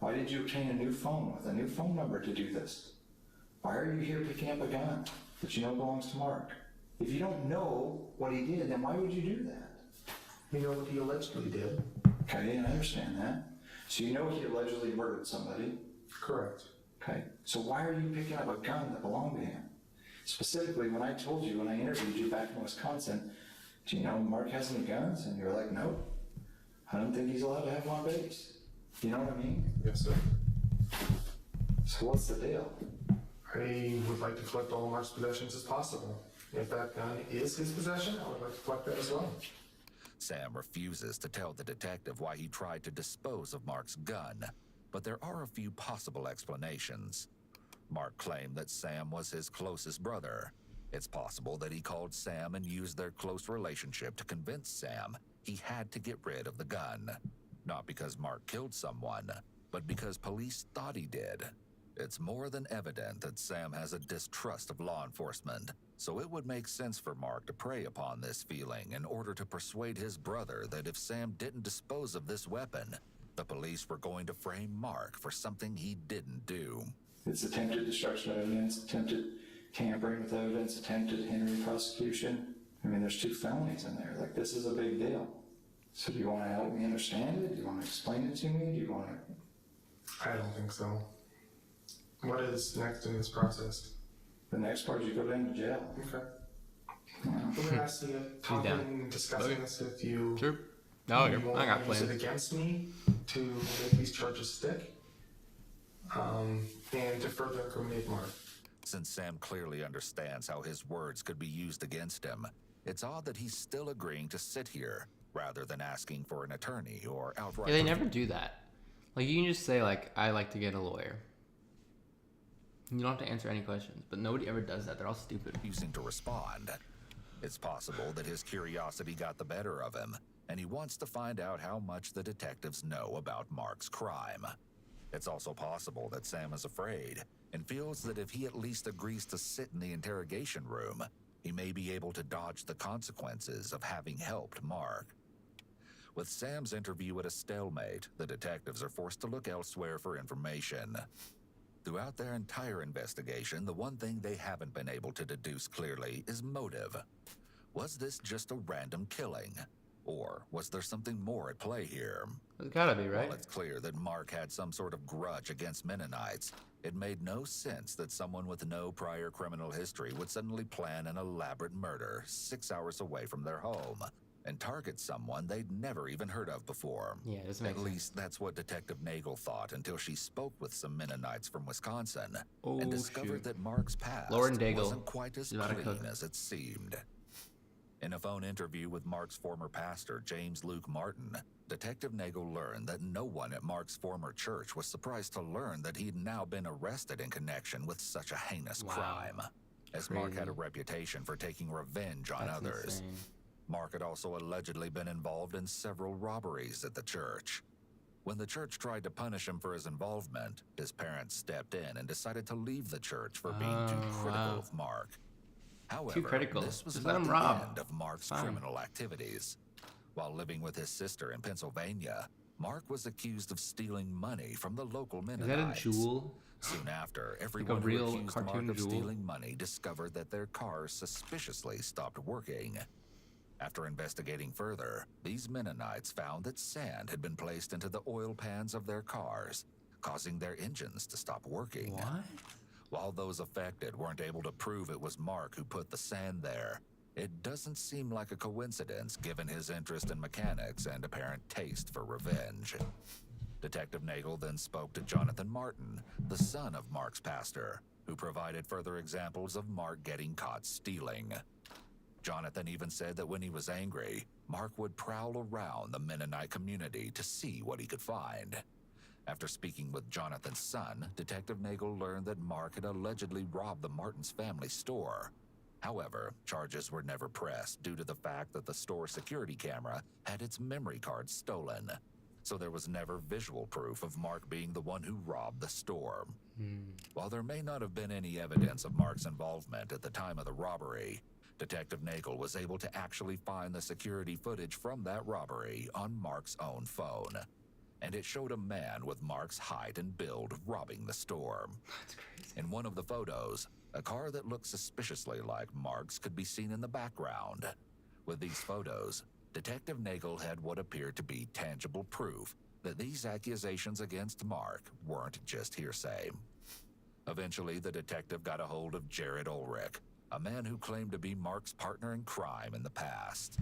Why did you obtain a new phone with a new phone number to do this? Why are you here picking up a gun that you know belongs to Mark? If you don't know what he did, then why would you do that? You know what he allegedly did. Okay, I understand that. So you know he allegedly murdered somebody. Correct. Okay, so why are you picking up a gun that belonged to him? Specifically, when I told you, when I interviewed you back in Wisconsin, do you know Mark has any guns? And you're like, nope. I don't think he's allowed to have one on base. You know what I mean? Yes, sir. So what's the deal? I would like to collect all of Mark's possessions as possible. If that gun is his possession, I would like to collect that as well. Sam refuses to tell the detective why he tried to dispose of Mark's gun, but there are a few possible explanations. Mark claimed that Sam was his closest brother. It's possible that he called Sam and used their close relationship to convince Sam he had to get rid of the gun. Not because Mark killed someone, but because police thought he did. It's more than evident that Sam has a distrust of law enforcement, so it would make sense for Mark to prey upon this feeling in order to persuade his brother that if Sam didn't dispose of this weapon, the police were going to frame Mark for something he didn't do. It's attempted destruction of evidence, attempted tampering with evidence, attempted hindering prosecution. I mean, there's 2 felonies in there. Like, this is a big deal. So do you want to help me understand it? Do you want to explain it to me? Do you want to... I don't think so. What is next in this process? The next part is you go down to jail. Okay. I'm going to ask you, talking and discussing this with you. Sure. No, you I got use plans. it against me to make these charges stick, and to further incriminate Mark. Since Sam clearly understands how his words could be used against him, it's odd that he's still agreeing to sit here rather than asking for an attorney or outright... Yeah, they never do that. Like, you can just say, like, I like to get a lawyer. You don't have to answer any questions, but nobody ever does that. They're all stupid. Refusing to respond. It's possible that his curiosity got the better of him, and he wants to find out how much the detectives know about Mark's crime. It's also possible that Sam is afraid and feels that if he at least agrees to sit in the interrogation room, he may be able to dodge the consequences of having helped Mark. With Sam's interview at a stalemate, the detectives are forced to look elsewhere for information. Throughout their entire investigation, the one thing they haven't been able to deduce clearly is motive. Was this just a random killing? Or was there something more at play here? It's gotta be, right? While it's clear that Mark had some sort of grudge against Mennonites, it made no sense that someone with no prior criminal history would suddenly plan an elaborate murder 6 hours away from their home. and target someone they'd never even heard of before. Yeah, it doesn't make At sense. least that's what Detective Nagel thought until she spoke with some Mennonites from Wisconsin Oh, and discovered shoot. that Mark's past Lauren Daigle. wasn't quite as She's about to clean cook. as it seemed. In a phone interview with Mark's former pastor, James Luke Martin, Detective Nagel learned that no one at Mark's former church was surprised to learn that he'd now been arrested in connection with such a heinous Wow. crime, as Mark Crazy. had a reputation for taking revenge on That's others. insane. Mark had also allegedly been involved in several robberies at the church. When the church tried to punish him for his involvement, his parents stepped in and decided to leave the church for being too critical wow. of Mark. However, critical. this was Just let not him the rob. end of Mark's Fine. criminal activities. While living with his sister in Pennsylvania, Mark was accused of stealing money from the local Is that a Mennonites. jewel? Soon after, everyone real who accused Mark cartoon of jewel? stealing money discovered that their cars suspiciously stopped working. After investigating further, these Mennonites found that sand had been placed into the oil pans of their cars, causing their engines to stop working. What? While those affected weren't able to prove it was Mark who put the sand there, it doesn't seem like a coincidence given his interest in mechanics and apparent taste for revenge. Detective Nagel then spoke to Jonathan Martin, the son of Mark's pastor, who provided further examples of Mark getting caught stealing. Jonathan even said that when he was angry, Mark would prowl around the Mennonite community to see what he could find. After speaking with Jonathan's son, Detective Nagel learned that Mark had allegedly robbed the Martins family store. However, charges were never pressed due to the fact that the store security camera had its memory card stolen. So there was never visual proof of Mark being the one who robbed the store. While there may not have been any evidence of Mark's involvement at the time of the robbery, Detective Nagel was able to actually find the security footage from that robbery on Mark's own phone. And it showed a man with Mark's height and build robbing the store. That's crazy. In one of the photos, a car that looked suspiciously like Mark's could be seen in the background. With these photos, Detective Nagel had what appeared to be tangible proof that these accusations against Mark weren't just hearsay. Eventually, the detective got a hold of Jared Ulrich, a man who claimed to be Mark's partner in crime in the past.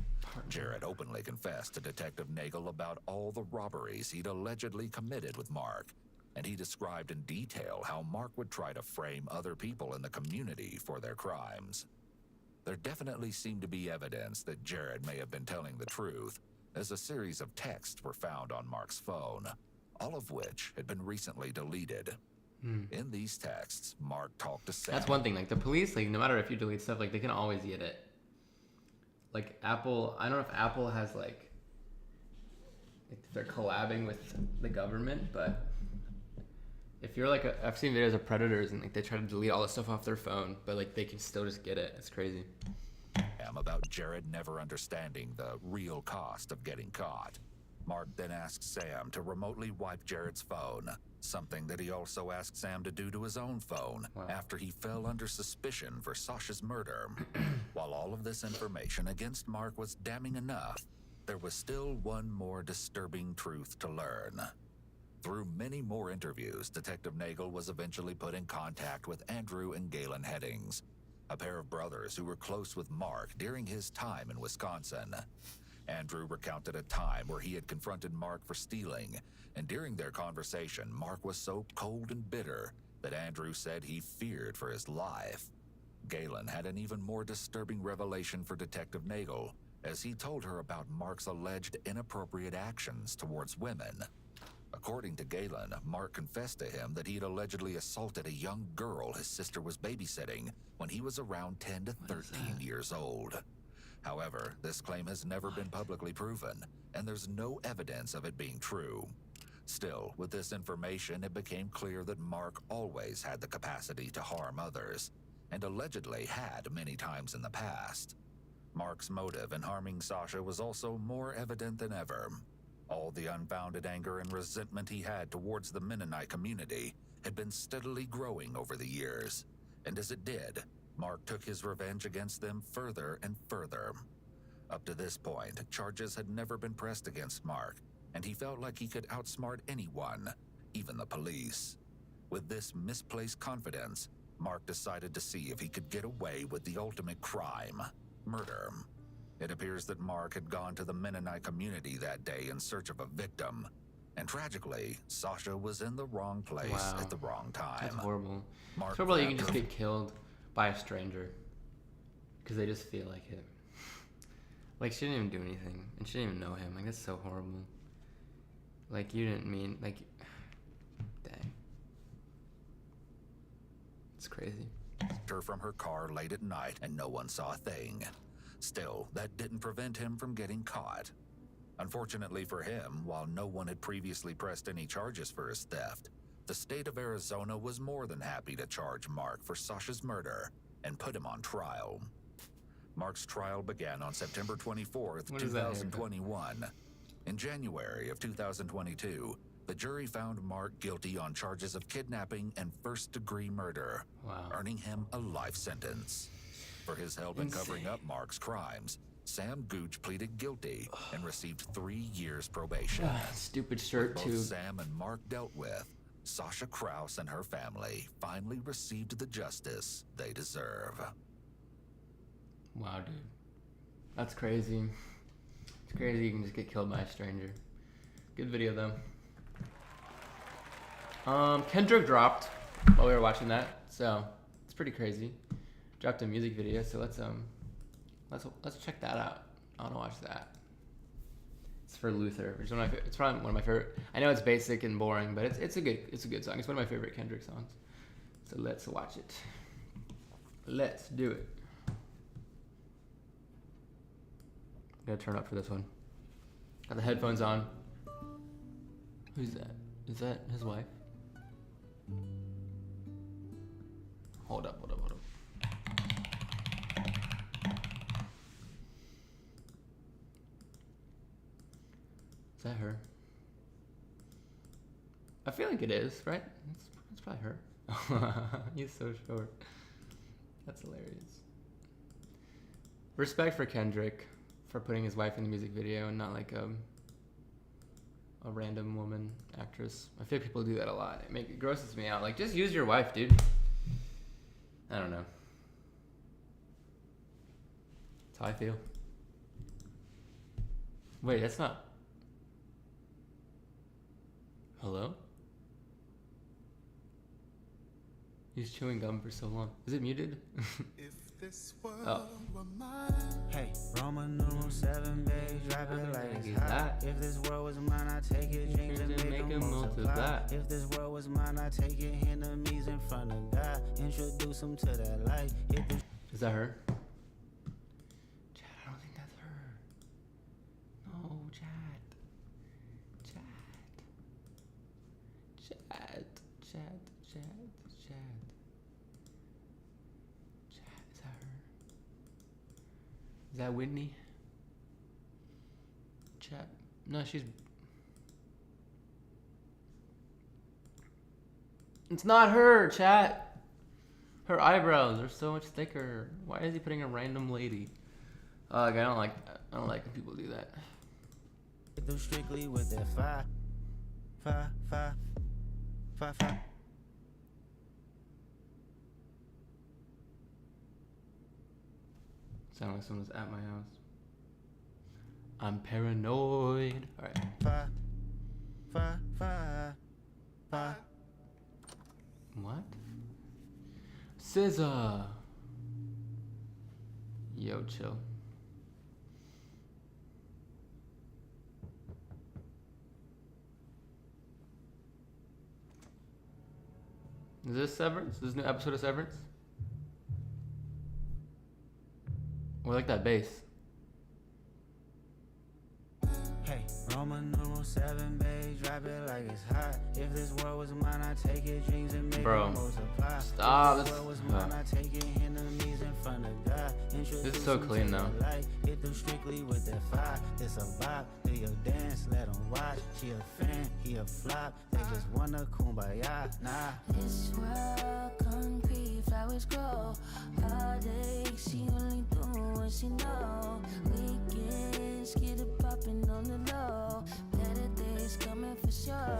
Jared openly confessed to Detective Nagel about all the robberies he'd allegedly committed with Mark, and he described in detail how Mark would try to frame other people in the community for their crimes. There definitely seemed to be evidence that Jared may have been telling the truth, as a series of texts were found on Mark's phone, all of which had been recently deleted. In these texts, Mark talked to Sam. That's one thing. Like the police, like no matter if you delete stuff, like they can always get it. Like Apple, I don't know if Apple has like if they're collabing with the government, but if you're like I've seen videos of predators and like they try to delete all the stuff off their phone, but like they can still just get it. It's crazy. About Jared never understanding the real cost of getting caught. Mark then asked Sam to remotely wipe Jared's phone, something that he also asked Sam to do to his own phone after he fell under suspicion for Sasha's murder. While all of this information against Mark was damning enough, there was still one more disturbing truth to learn. Through many more interviews, Detective Nagel was eventually put in contact with Andrew and Galen Headings, a pair of brothers who were close with Mark during his time in Wisconsin. Andrew recounted a time where he had confronted Mark for stealing, and during their conversation, Mark was so cold and bitter that Andrew said he feared for his life. Galen had an even more disturbing revelation for Detective Nagel, as he told her about Mark's alleged inappropriate actions towards women. According to Galen, Mark confessed to him that he had allegedly assaulted a young girl his sister was babysitting when he was around 10 to 13 years old. However, this claim has never been publicly proven, and there's no evidence of it being true. Still, with this information, it became clear that Mark always had the capacity to harm others, and allegedly had many times in the past. Mark's motive in harming Sasha was also more evident than ever. All the unfounded anger and resentment he had towards the Mennonite community had been steadily growing over the years, and as it did, Mark took his revenge against them further and further. Up to this point, charges had never been pressed against Mark, and he felt like he could outsmart anyone, even the police. With this misplaced confidence, Mark decided to see if he could get away with the ultimate crime, murder. It appears that Mark had gone to the Mennonite community that day in search of a victim. And tragically, Sasha was in the wrong place at the wrong time. That's horrible. Mark It's horrible that you can grabbed just her- get killed by a stranger because they just feel like it. Like, she didn't even do anything, and she didn't even know him. Like, that's so horrible. Like, you didn't mean, like, dang. It's crazy. her from her car late at night and no one saw a thing. Still, that didn't prevent him from getting caught. Unfortunately for him, while no one had previously pressed any charges for his theft, the state of Arizona was more than happy to charge Mark for Sasha's murder and put him on trial. Mark's trial began on September 24th, What is that 2021. In January of 2022, the jury found Mark guilty on charges of kidnapping and first-degree murder, earning him a life sentence. For his help in covering up Mark's crimes, Sam Gooch pleaded guilty and received 3 years probation. Stupid shirt, Both too. Sam and Mark dealt with, Sasha Krause and her family finally received the justice they deserve. Wow, dude. That's crazy. It's crazy you can just get killed by a stranger. Good video, though. Kendrick dropped while we were watching that, so it's pretty crazy. Dropped a music video, so let's check that out. I want to watch that. It's for Luther, which is it's probably one of my favorite. I know it's basic and boring, but it's a good song. It's one of my favorite Kendrick songs. So let's watch it. Let's do it. Gotta turn up for this one. Got the headphones on. Who's that? Is that his wife? Hold up. Is that her? I feel like it is, right? It's probably her. He's so short. That's hilarious. Respect for Kendrick for putting his wife in the music video and not like a random woman actress. I feel like people do that a lot. It grosses me out. Like, just use your wife, dude. I don't know. That's how I feel. Wait, that's not... Hello? He's chewing gum for so long. Is it muted? Oh. Hey, Roman numeral 7, babe, drop it like it's hot. If this world was mine, I'd take it, dreams and make them multiply. If this world was mine, I'd take it, enemies in front of God. Introduce them to that light. Is that her? Chad, I don't think that's her. No, Chad. Is that her? Is that Whitney? Chad. No, she's... It's not her, chat. Her eyebrows are so much thicker. Why is he putting a random lady? I don't like when people do that. Do strictly with that 5. Sound like someone's at my house. I'm paranoid. All right. 5. What? SZA. Yo, chill. Is this Severance? Is this a new episode of Severance? We like that bass. Hey, Roman numeral 7, babe, drop it like it's hot. If this world was mine, I'd take it, dreams and make them multiply. Stop. If this world was mine, I'd take it, enemies in front of God. This is so clean though. Hit them strictly with that 5. It's a bop, do your dance, let them watch. She a fan, he a flop. They just wanna kumbaya, nah. This world concrete, flowers grow. Heartache, she only do what she know. Weekends, get it popping on the low. Better days coming for sure.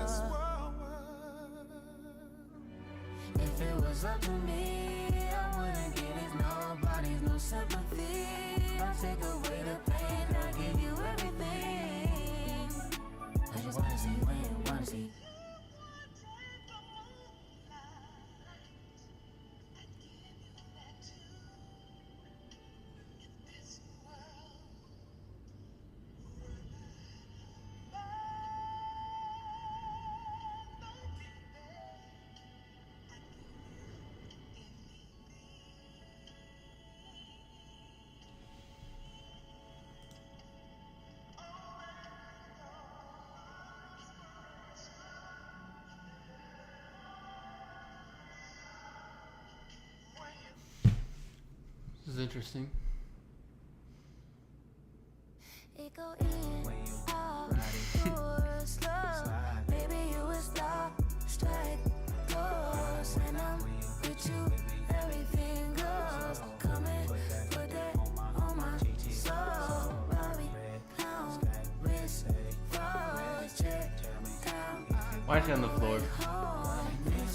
If it was up to me, I wouldn't give it nobody's no sympathy. I take away the pain. interesting. It go in, out, or slow. Maybe you was lost, straight close. When I'm with you, everything goes. Come and put that on my soul. Robbie, pound, wrist, froze, check, down. Why is she on the floor?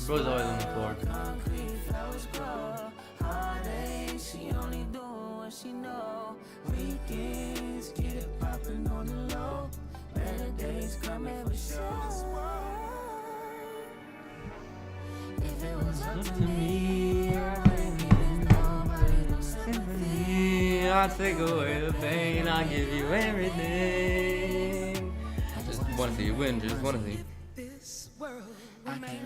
Bro's always on the floor. Concrete flowers grow. Holidays, she only doing what she know. Weekends, get it poppin' on the low. Better days coming for sure. If it was up to me, I'd give nobody no sympathy. I'll take away the pain, I'll give you everything. Just wanna see you win, just wanna see. This world will make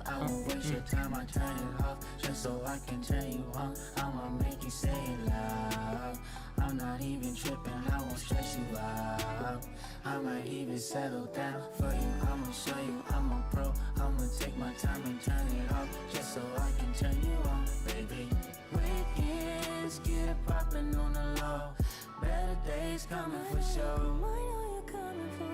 I won't waste your time, I turn it off just so I can turn you on. I'ma make you say it loud. I'm not even tripping, I won't stress you out. I might even settle down for you. I'ma show you I'm a pro. I'ma take my time and turn it off just so I can turn you on, baby. Weekends, get it poppin' on the low. Better days coming for sure. I know you're coming for it.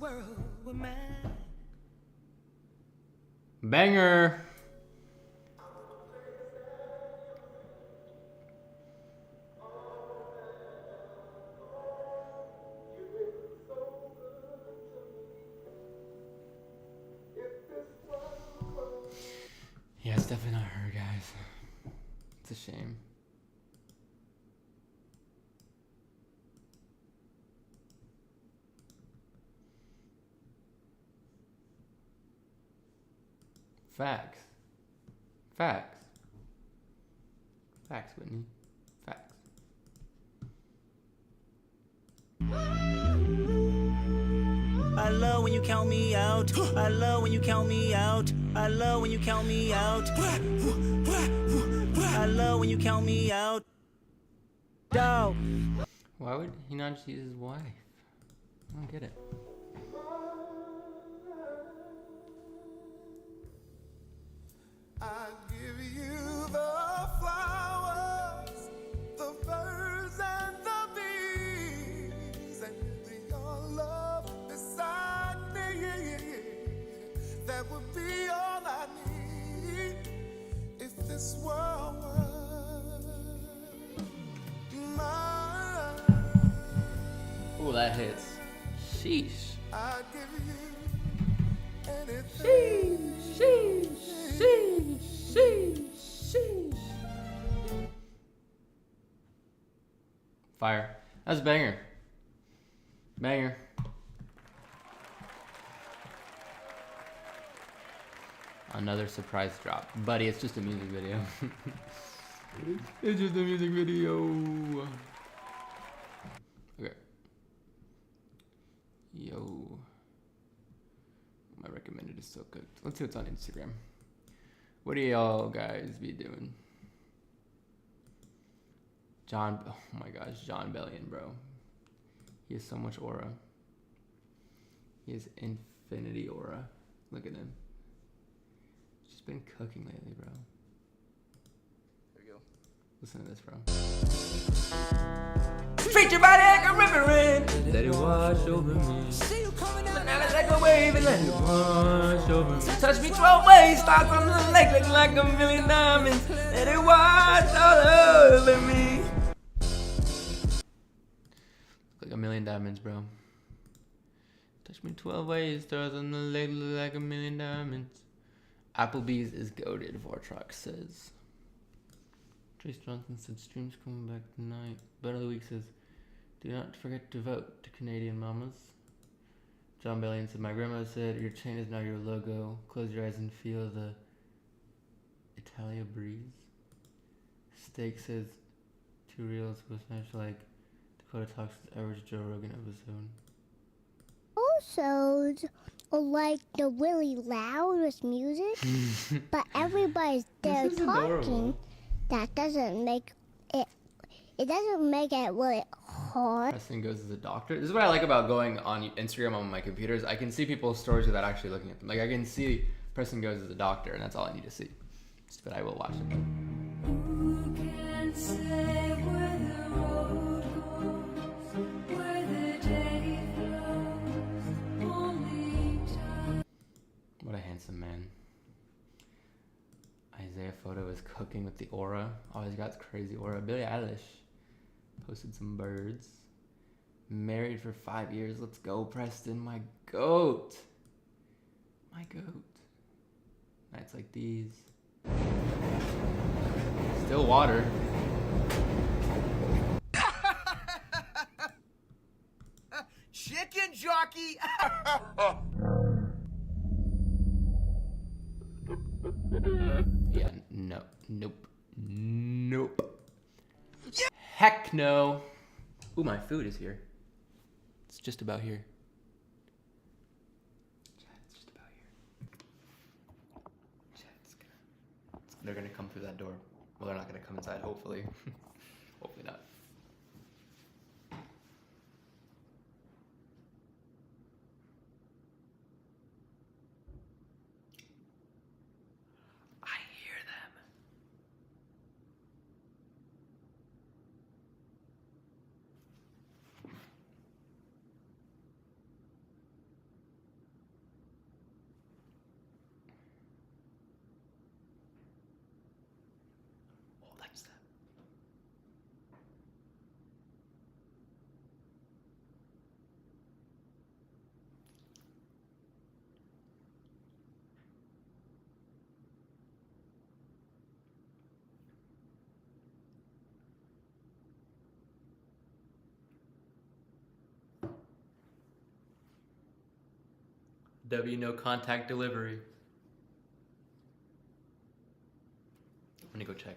World were mine. Banger. Yeah, it's definitely not her, guys. It's a shame. Facts. Facts. Facts, Whitney. Facts. I love when you count me out. I love when you count me out. I love when you count me out. I love when you count me out. Dog. Why would he not just use his wife? I don't get it. I give you the flowers, the birds and the bees, and your love beside me. That would be all I need if this world were mine. Ooh, that hits. Sheesh. I'd give you anything. Sheesh. Fire. That's a banger. Banger. Another surprise drop. Buddy, it's just a music video. It's just a music video. Okay. Yo. My recommended is so cooked. Let's see what's on Instagram. What do y'all guys be doing? Oh my gosh, John Bellion, bro. He has so much aura. He has infinity aura. Look at him. Just been cooking lately, bro. There we go. Listen to this, bro. Treat your body like a river and let it wash over me. Banana like a wave and let it wash over me. Touch me 12 ways, start on the lake, look like a million diamonds. Let it wash all over me. Like a million diamonds, bro. Touch me 12 ways, stars on the lake, look like a million diamonds. Applebee's is goated, Vortrox says. Trace Johnson said, stream's coming back tonight. Better of the Week says, do not forget to vote to Canadian Mamas. John Bellion said, my grandma said, your chain is now your logo. Close your eyes and feel the Italia breeze. Steak says, 2 reels was smash like Dakota Talks' average Joe Rogan episode. Also, like the really loudest music, but everybody's there This is talking. adorable. That doesn't make it It doesn't make it really hard. Preston goes as a doctor. This is what I like about going on Instagram on my computers. I can see people's stories without actually looking at them. Like I can see Preston goes as a doctor, and that's all I need to see. But I will watch it. Who can say where the road goes, where the day flows, only time. What a handsome man. Isaiah Photo is cooking with the aura. Oh, he's got crazy aura. Billie Eilish posted some birds. Married for 5 years. Let's go, Preston. My goat. My goat. Nights like these. Still water. Chicken jockey! Yeah, no. Nope. Nope. Yeah. Heck no. Ooh, my food is here. It's just about here. It's just about here. They're gonna come through that door. Well, they're not gonna come inside, hopefully. Hopefully not. I hear them. Oh, that's that. W no contact delivery. I'm gonna go check.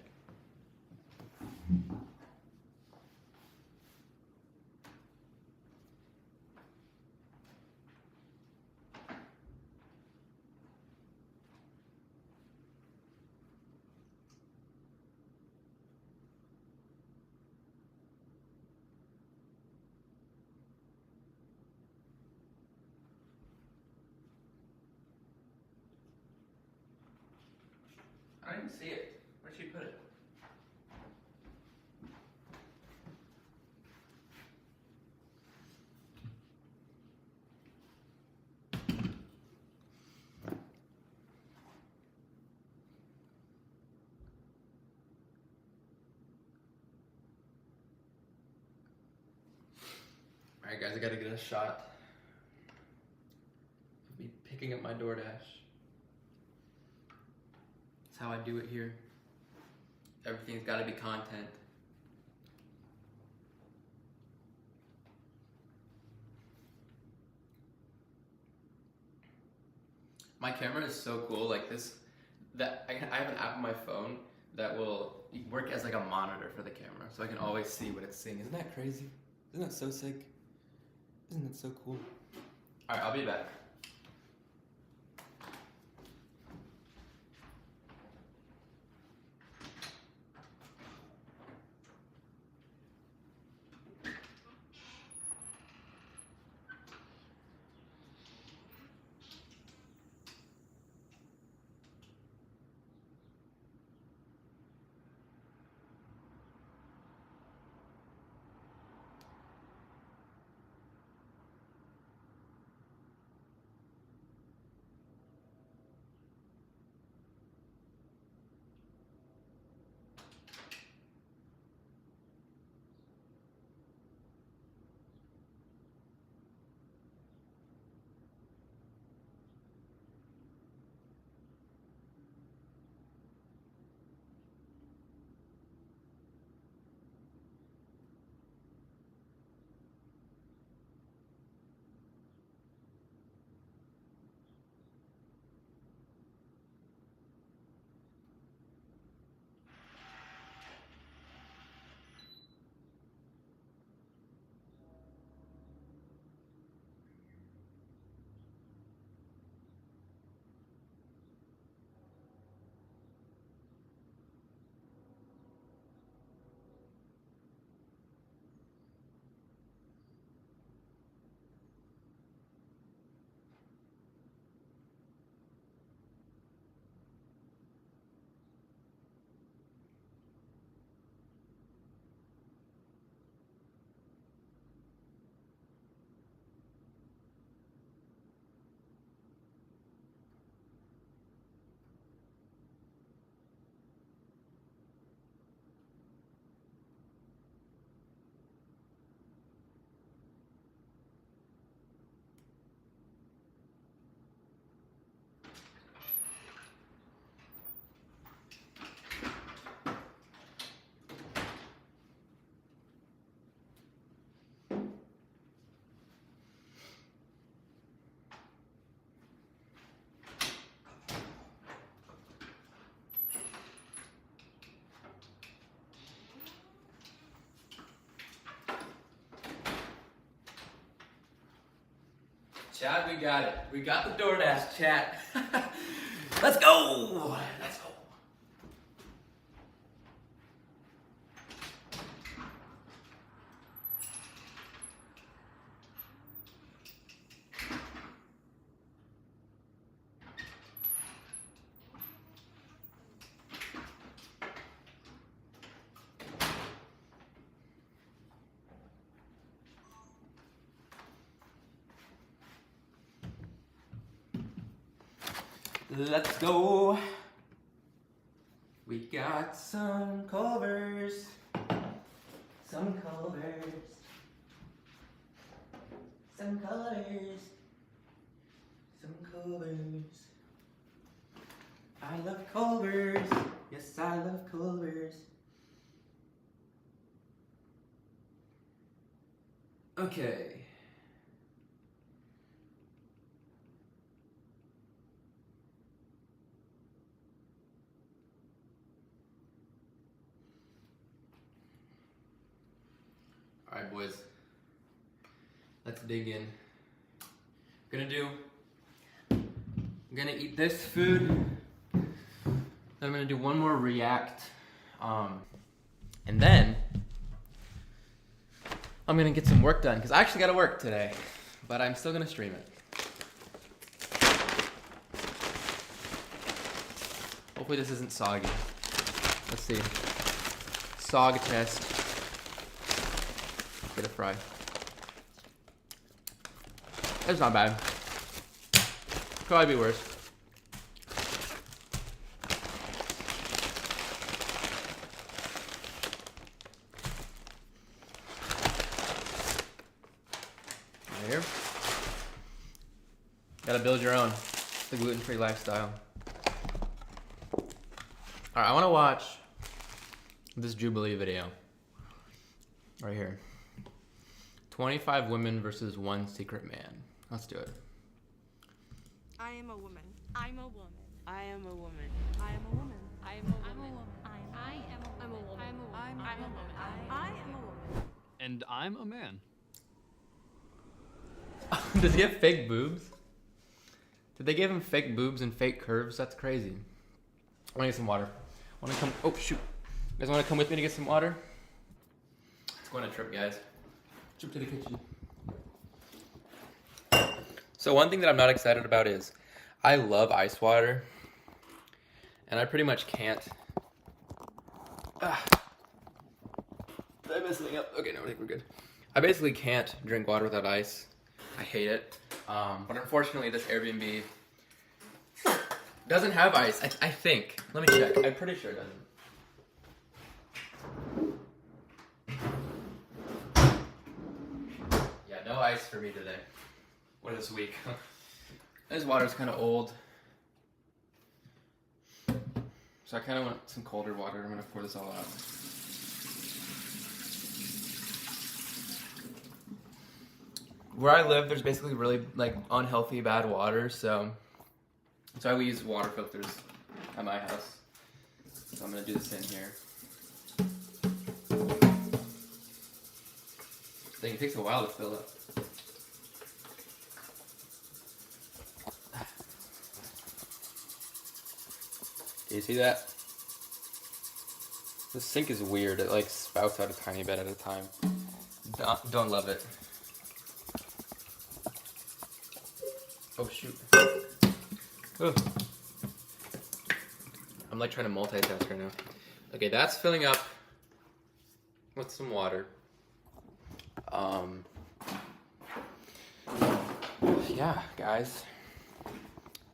I didn't see it. Where'd she put it? Alright guys, I gotta get a shot of me picking up my DoorDash. That's how I do it here. Everything's gotta be content. My camera is so cool, like this, that I have an app on my phone that will work as like a monitor for the camera, so I can always see what it's seeing. Isn't that crazy? Isn't that so sick? Isn't that so cool? Alright, I'll be back. Chat, we got it. We got the DoorDash, chat. Let's go. Let's go. Let's go. We got some Culvers. Some Culvers. Some colors. Some Culvers. I love Culvers. Yes, I love Culvers. Okay. Alright, boys. Let's dig in. I'm gonna eat this food. Then I'm gonna do one more react. And then I'm gonna get some work done because I actually gotta work today. But I'm still gonna stream it. Hopefully this isn't soggy. Let's see. Sog test. Get a fry. It's not bad. Probably be worse. Right here. Gotta build your own. The gluten-free lifestyle. Alright, I wanna watch this Jubilee video. Right here. 25 women versus 1 secret man. Let's do it. I am a woman. I'm a woman. I am a woman. I am a woman. I am a woman. I am a woman. I'm a woman. I am a woman. And I'm a man. Does he have fake boobs? Did they give him fake boobs and fake curves? That's crazy. I wanna get some water. Wanna come? Oh shoot! You guys wanna come with me to get some water? Let's go on a trip, guys. Trip to the kitchen. So one thing that I'm not excited about is I love ice water, and I pretty much can't. Did I mess something up? Okay, no, I think we're good. I basically can't drink water without ice. I hate it. But unfortunately, this Airbnb doesn't have ice. I think. Let me check. I'm pretty sure it doesn't. Yeah, no ice for me today. Or this week. This water's kind of old. So I kind of want some colder water. I'm going to pour this all out. Where I live, there's basically really like unhealthy bad water, so that's why we use water filters at my house. So I'm gonna do this in here. Thing it takes a while to fill up. Do you see that? The sink is weird. It like spouts out a tiny bit at a time. Don't love it. Oh shoot. Ugh. I'm like trying to multitask right now. Okay, that's filling up with some water. Yeah, guys.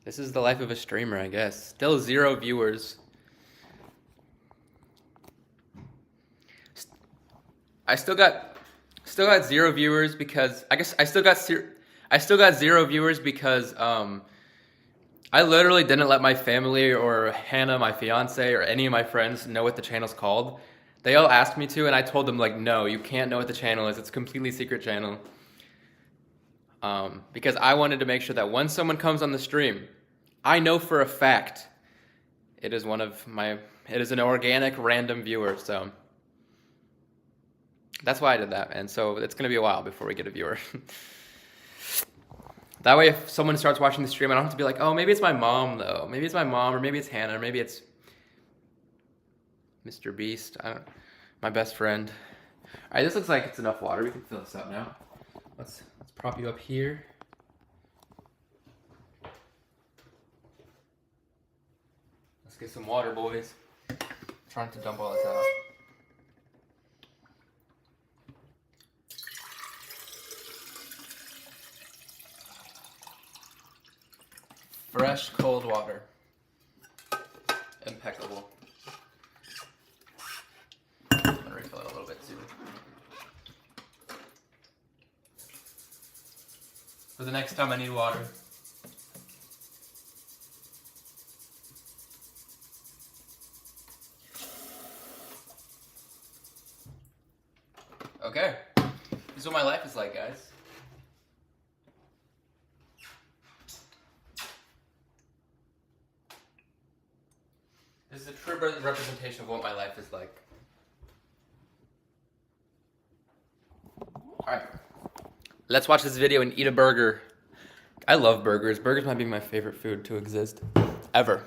This is the life of a streamer, I guess. Still 0 viewers. I still got 0 viewers because I still got 0 viewers because I literally didn't let my family or Hannah, my fiance, or any of my friends know what the channel's called. They all asked me to, and I told them like, no, you can't know what the channel is. It's a completely secret channel. Because I wanted to make sure that when someone comes on the stream, I know for a fact it is an organic random viewer, so that's why I did that, and so it's gonna be a while before we get a viewer. That way, if someone starts watching the stream, I don't have to be like, oh, maybe it's my mom, though. Maybe it's my mom, or maybe it's Hannah, or maybe it's Mr. Beast. I don't. My best friend. All right, this looks like it's enough water. We can fill this up now. Let's prop you up here. Let's get some water, boys. I'm trying to dump all this out. Fresh, cold water. Impeccable. I'm gonna refill it a little bit too. For the next time I need water. Okay. This is what my life is like, guys. This is a true representation of what my life is like. Alright. Let's watch this video and eat a burger. I love burgers. Burgers might be my favorite food to exist. Ever.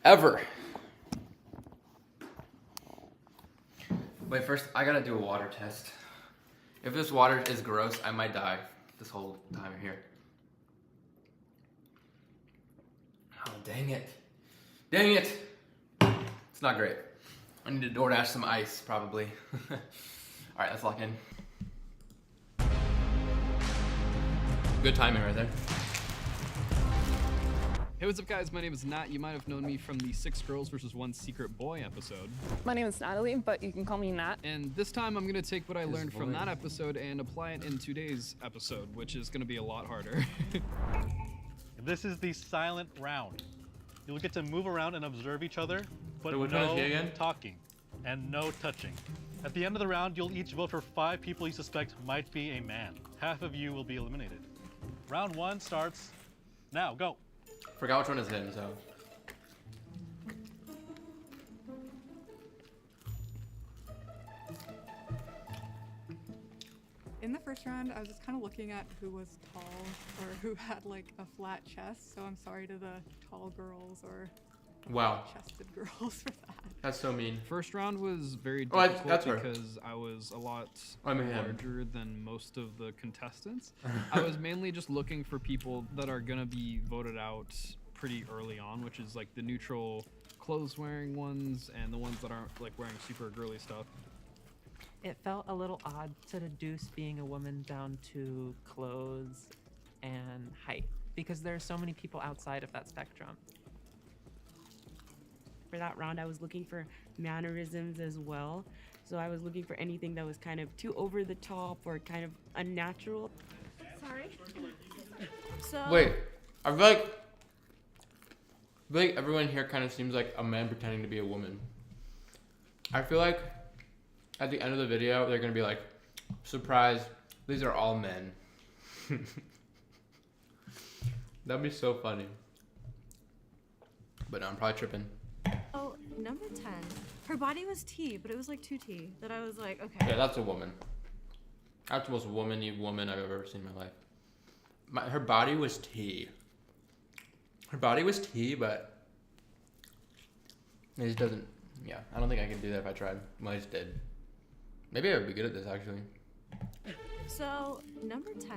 Ever. Wait, first, I gotta do a water test. If this water is gross, I might die this whole time here. Oh, dang it. Dang it! It's not great. I need to DoorDash some ice, probably. Alright, let's lock in. Good timing right there. Hey, what's up guys? My name is Nat. You might have known me from the 6 Girls vs. 1 Secret Boy episode. My name is Natalie, but you can call me Nat. And this time I'm gonna take what I learned from that episode and apply it in today's episode, which is gonna be a lot harder. This is the silent round. You'll get to move around and observe each other, but So which one is he no again? talking and no touching. At the end of the round, you'll each vote for 5 people you suspect might be a man. Half of you will be eliminated. Round 1 starts now. Go. Forgot which one is him, so. In the first round, I was just kind of looking at who was tall or who had like a flat chest. So I'm sorry to the tall girls or Wow. chested girls for that. That's so mean. First round was very Oh, difficult that's her. because I was a lot I'm him. larger than most of the contestants. I was mainly just looking for people that are gonna be voted out pretty early on, which is like the neutral clothes wearing ones and the ones that aren't like wearing super girly stuff. It felt a little odd to reduce being a woman down to clothes and height because there are so many people outside of that spectrum. For that round, I was looking for mannerisms as well. So I was looking for anything that was kind of too over the top or kind of unnatural. Sorry. So. Wait, I feel like everyone here kind of seems like a man pretending to be a woman. I feel like at the end of the video, they're gonna be like, surprise, these are all men. That'd be so funny. But no, I'm probably tripping. Oh, number 10. Her body was T, but it was like 2T. That I was like, okay. Yeah, that's a woman. That's the most womany woman I've ever seen in my life. Her body was T. Her body was T, but it just doesn't. Yeah, I don't think I could do that if I tried. Well, I just did. Maybe I would be good at this actually. So, number 10.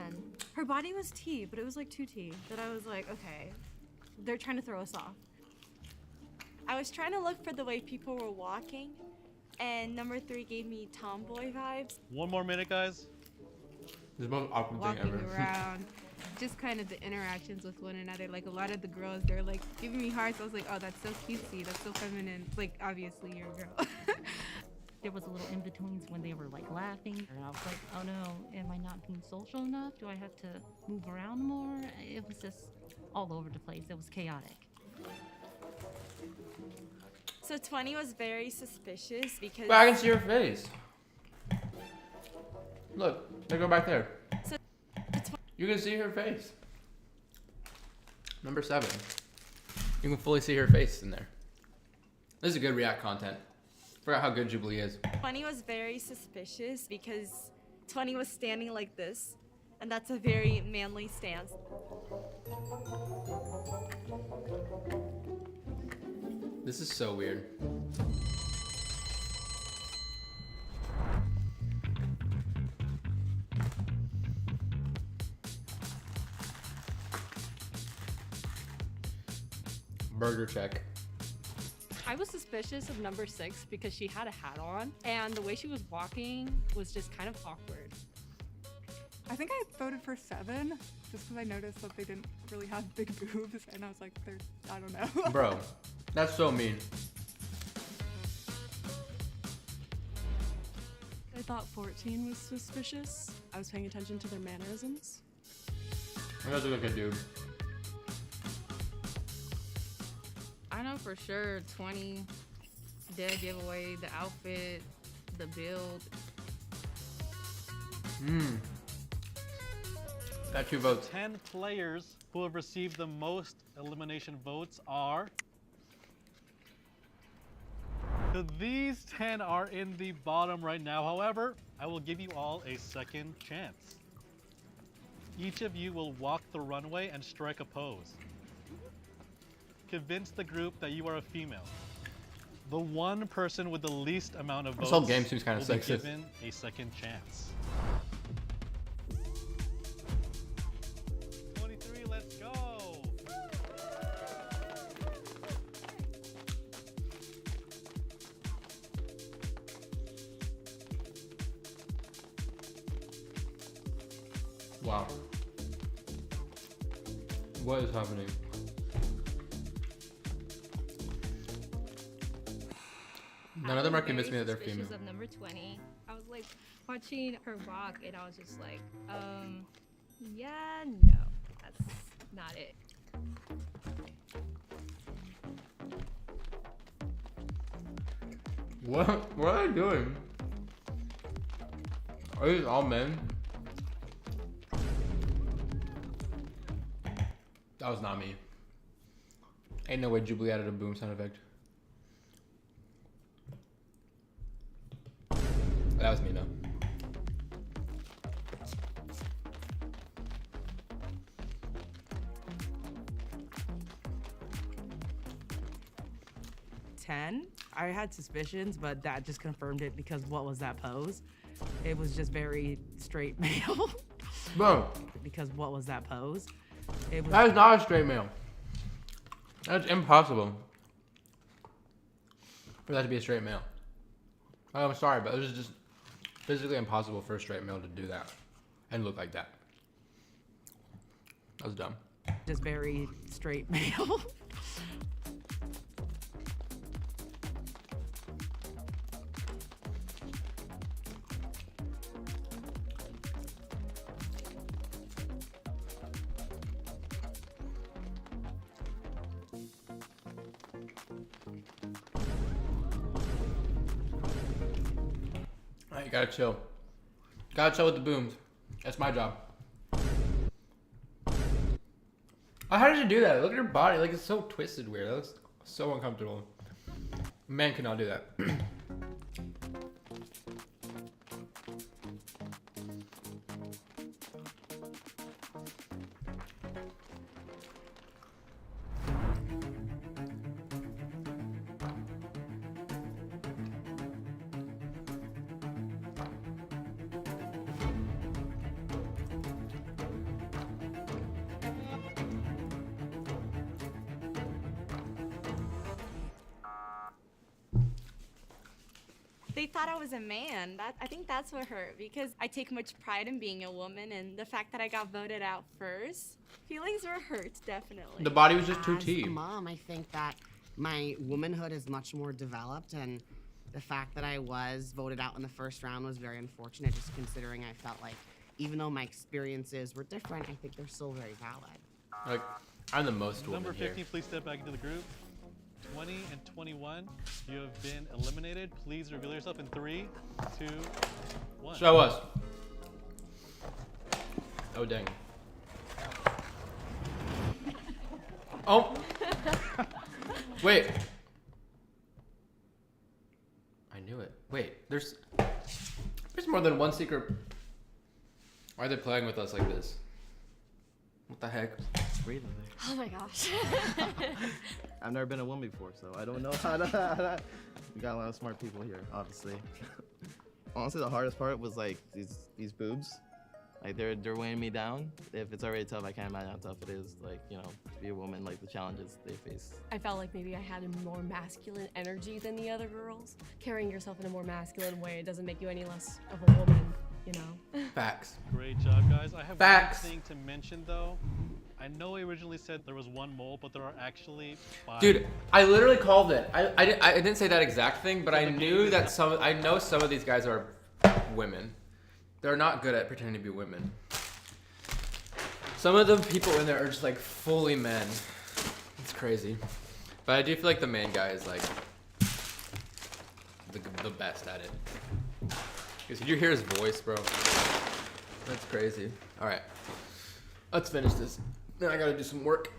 Her body was T, but it was like 2T. That I was like, okay. They're trying to throw us off. I was trying to look for the way people were walking, and number 3 gave me tomboy vibes. 1 more minute, guys. This is the most awkward thing Walking ever. around, just kind of the interactions with one another. Like a lot of the girls, they're like giving me hearts. I was like, oh, that's so cutesy. That's so feminine. Like, obviously, you're a girl. There was a little in-betweens when they were like laughing, and I was like, oh no, am I not being social enough? Do I have to move around more? It was just all over the place. It was chaotic. So 20 was very suspicious because. But I can see her face. Look, they go back there. So You can see her face. Number 7. You can fully see her face in there. This is a good React content. Forgot how good Jubilee is. 20 was very suspicious because 20 was standing like this, And that's a very manly stance. This is so weird. Burger check. I was suspicious of number 6 because she had a hat on, and the way she was walking was just kind of awkward. I think I voted for 7 just because I noticed that they didn't really have big boobs, and I was like, I don't know. Bro, that's so mean. I thought 14 was suspicious. I was paying attention to their mannerisms. That does look like a dude. I know for sure 20 did give away the outfit, the build. Got 2 votes. 10 players who have received the most elimination votes are... So these 10 are in the bottom right now. However, I will give you all a second chance. Each of you will walk the runway and strike a pose. Convince the group that you are a female. The one person with the least amount of votes This whole game seems kind of will be sexist. given a second chance. 23, let's go! Wow. What is happening? None of them are convincing me that they're female. Of number 20. I was like watching her walk and I was just like, yeah, no, that's not it. What are they doing? Are these all men? That was not me. Ain't no way Jubilee added a boom sound effect. That was me, no. I had suspicions, but that just confirmed it because what was that pose? It was just very straight male. Bro. Because what was that pose? It was That is not a straight male. That's impossible for that to be a straight male. I'm sorry, but it was just physically impossible for a straight male to do that and look like that. That was dumb. just very straight male. Alright, you gotta chill. Gotta chill with the booms. That's my job. Oh, how did you do that? Look at her body. Like, it's so twisted weird. That looks so uncomfortable. A man cannot do that. They thought I was a man. I think that's what hurt, because I take much pride in being a woman, and the fact that I got voted out first, feelings were hurt, definitely. The body was just too As T. a mom, I think that my womanhood is much more developed, and the fact that I was voted out in the first round was very unfortunate, just considering I felt like even though my experiences were different, I think they're still very valid. Like, I'm the most woman Number 50, here. please step back into the group. 20 and 21, you have been eliminated. Please reveal yourself in 3, 2, 1. Show us. Oh, dang. Oh. Wait. I knew it. Wait, there's more than one secret. Why are they playing with us like this? What the heck? Breathe in Oh my gosh. I've never been a woman before, so I don't know how to. We got a lot of smart people here, obviously. Honestly, the hardest part was like these boobs. Like they're weighing me down. If it's already tough, I can't imagine how tough it is. Like, you know, to be a woman, like the challenges they face. I felt like maybe I had a more masculine energy than the other girls. Carrying yourself in a more masculine way doesn't make you any less of a woman, you know? Facts. Great job, guys. I have Facts. one thing to mention, though. I know I originally said there was one mole, but there are actually 5. Dude, I literally called it. I didn't say that exact thing, but I knew that I know some of these guys are women. They're not good at pretending to be women. Some of the people in there are just like fully men. It's crazy. But I do feel like the main guy is like the best at it. Because you hear his voice, bro. That's crazy. All right, let's finish this. Then I gotta do some work.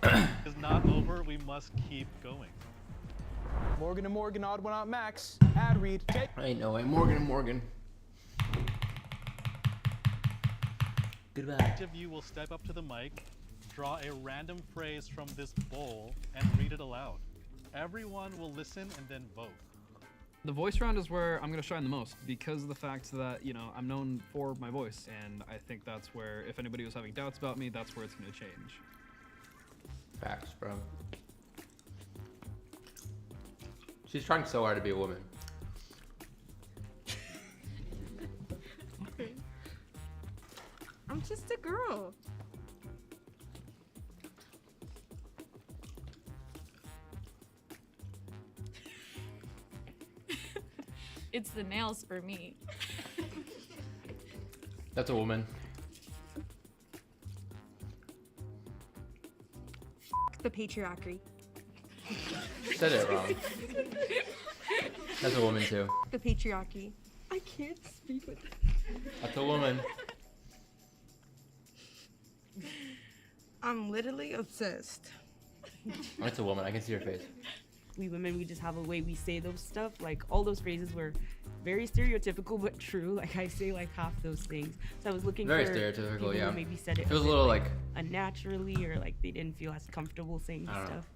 It's not over. We must keep going. Morgan and Morgan, odd one out max. Ad read. Ain't no way. Morgan and Morgan. Goodbye. Each of you will step up to the mic, draw a random phrase from this bowl, and read it aloud. Everyone will listen and then vote. The voice round is where I'm gonna shine the most because of the fact that, you know, I'm known for my voice, and I think that's where, if anybody was having doubts about me, that's where it's gonna change. Facts, bro. She's trying so hard to be a woman. I'm just a girl. It's the nails for me. That's a woman. The patriarchy. Said it wrong. That's a woman too. The patriarchy. I can't speak with That's a woman. I'm literally obsessed. That's a woman. I can see her face. We women, we just have a way we say those stuff. Like all those phrases were very stereotypical but true. Like I say like half those things. So I was looking Very for stereotypical, people yeah. who maybe said it Feels a bit, little like unnaturally, or like they didn't feel as comfortable saying I don't know. stuff.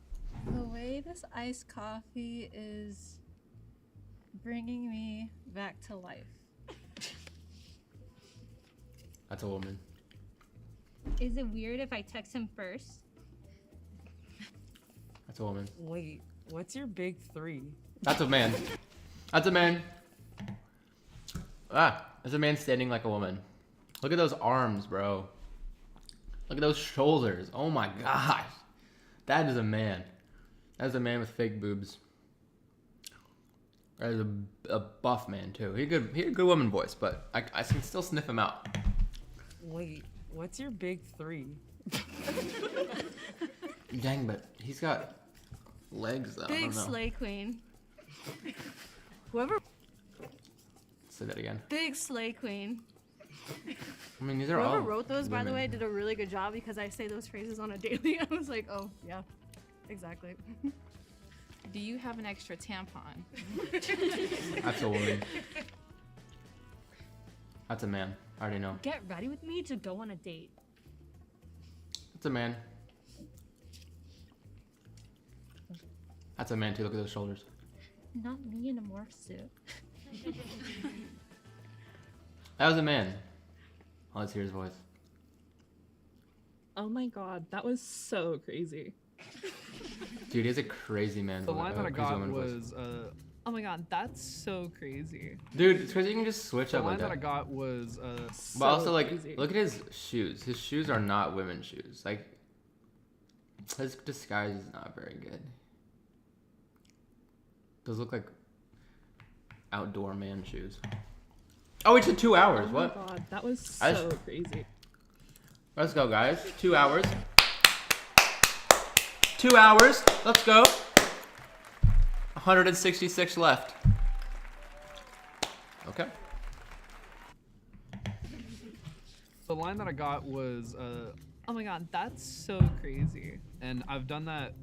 The way this iced coffee is bringing me back to life. That's a woman. Is it weird if I text him first? That's a woman. Wait, what's your big 3? That's a man. That's a man. Ah, there's a man standing like a woman. Look at those arms, bro. Look at those shoulders. Oh my gosh. That is a man. That is a man with fake boobs. That is a buff man too. He had a good woman voice, but I can still sniff him out. Wait, what's your big 3? Dang, but he's got legs though. I Big don't know. slay queen. Whoever. Say that again. Big slay queen. I mean, these are Whoever all wrote those, by the women. way, did a really good job because I say those phrases on a daily. I was like, oh, yeah, exactly. Do you have an extra tampon? That's a woman. That's a man. I already know. Get ready with me to go on a date. That's a man. That's a man too. Look at those shoulders. Not me in a morph suit. That was a man. Oh, let's hear his voice. Oh my god, that was so crazy. Dude, he has a crazy man The voice. line that I crazy got woman voice. was, Oh my god, that's so crazy. Dude, it's crazy you can just switch the up line like that I that. got was, But also, like, crazy. look at his shoes. His shoes are not women's shoes. Like, his disguise is not very good. Those look like outdoor man shoes. Oh, it's 2 hours. Oh What? my god, that was I so just- crazy. Let's go, guys. 2 hours. 2 hours. Let's go. 166 left. Okay. the line that I got was, Oh my god, that's so crazy. and I've done that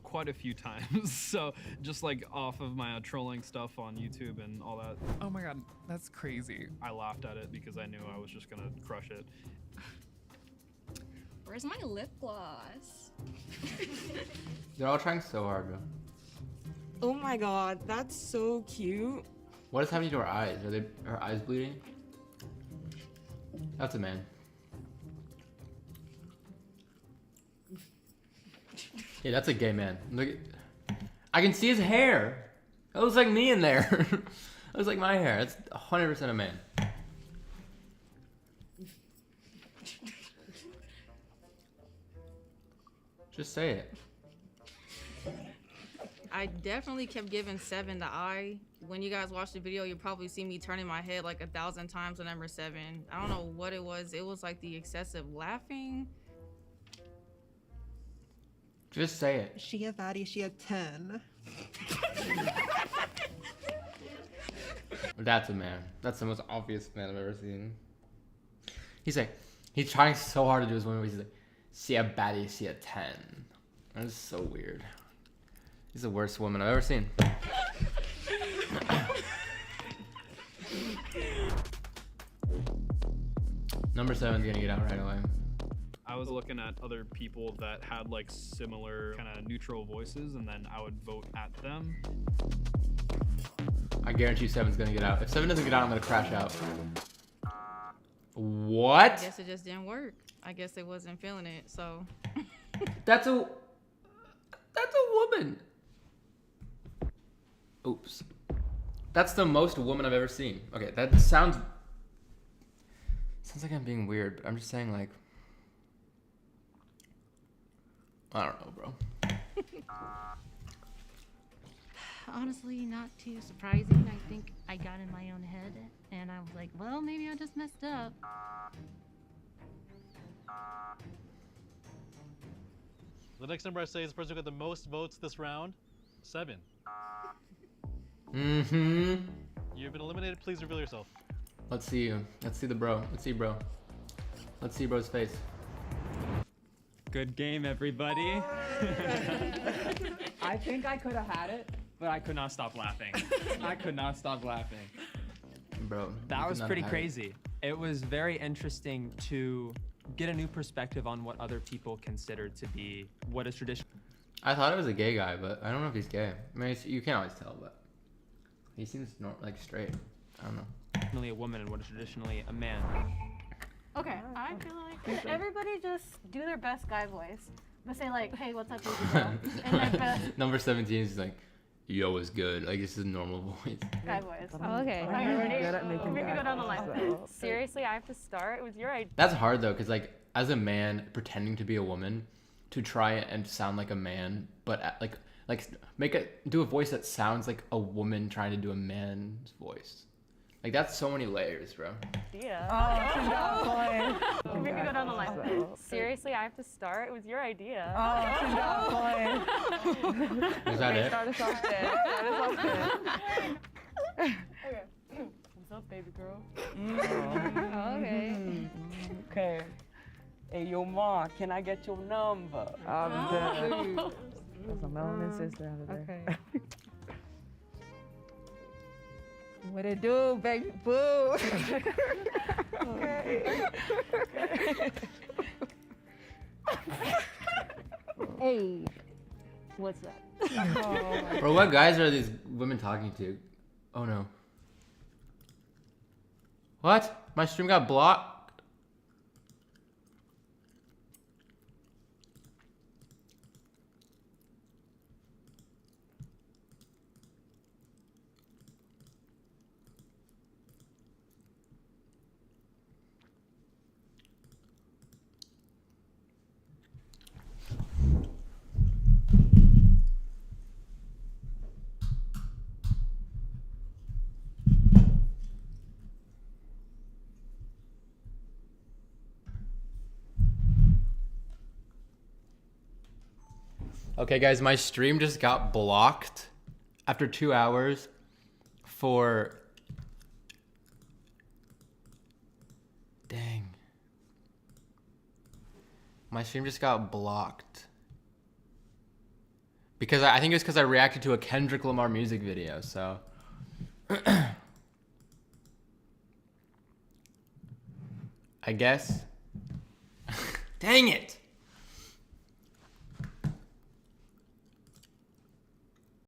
quite a few times. So just like off of my trolling stuff on YouTube and all that. Oh my god, that's crazy. I laughed at it because I knew I was just gonna crush it. Where's my lip gloss? They're all trying so hard, bro. Oh my god, that's so cute. What is happening to her eyes? Are her eyes bleeding? That's a man. Yeah, that's a gay man. Look at, I can see his hair. That looks like me in there. That looks like my hair. That's 100% a man. Just say it. I definitely kept giving 7 the eye. When you guys watch the video, you'll probably see me turning my head like 1,000 times to number 7. I don't know what it was. It was like the excessive laughing. Just say it. She a baddie, she a 10. That's a man. That's the most obvious man I've ever seen. He's like, he's trying so hard to do his one. He's like, see a baddie, see a 10. That is so weird. He's the worst woman I've ever seen. Number 7's gonna get out right away. I was looking at other people that had like similar kind of neutral voices, and then I would vote at them. I guarantee 7's gonna get out. If 7 doesn't get out, I'm gonna crash out. What? I guess it just didn't work. I guess it wasn't feeling it, so. That's a woman. Oops. That's the most woman I've ever seen. Okay, that sounds like I'm being weird, but I'm just saying, like, I don't know, bro. Honestly, not too surprising. I think I got in my own head and I was like, well, maybe I just messed up. The next number I say is the person who got the most votes this round. 7. Mm-hmm. You've been eliminated. Please reveal yourself. Let's see you. Let's see the bro. Let's see bro. Let's see bro's face. Good game, everybody. I think I could have had it, but I could not stop laughing. I could not stop laughing. Bro, that was pretty crazy. It was very interesting to get a new perspective on what other people consider to be what is traditional. I thought it was a gay guy, but I don't know if he's gay. I mean, you can't always tell, but he seems like straight. I don't know. Traditionally a woman and what is traditionally a man. Okay, I feel like everybody just do their best guy voice, but say like, "Hey, what's up, baby girl?" And their best Number 17 is like, yo, is good. Like, it's his normal voice. guy voice. Oh, okay. Are you ready? We can go down the line. Seriously, I have to start? It was your idea. That's hard though, because like, as a man pretending to be a woman, to try and sound like a man, but do a voice that sounds like a woman trying to do a man's voice. Like, that's so many layers, bro. Yeah. Oh, we can go down the line. Seriously, I have to start? It was your idea. Was that it? Start us off there. Start us off there. Okay. What's up, baby girl? Okay. Okay. Hey, yo, Ma, can I get your number? I'm dead. That's a melanin sister out of there. Okay. What it do, baby boo? Okay. Hey. What's that? Bro, what guys are these women talking to? Oh no. What? My stream got blocked? Okay, guys, my stream just got blocked after 2 hours for... Dang. My stream just got blocked Because I think it was because I reacted to a Kendrick Lamar music video, so. I guess. Dang it!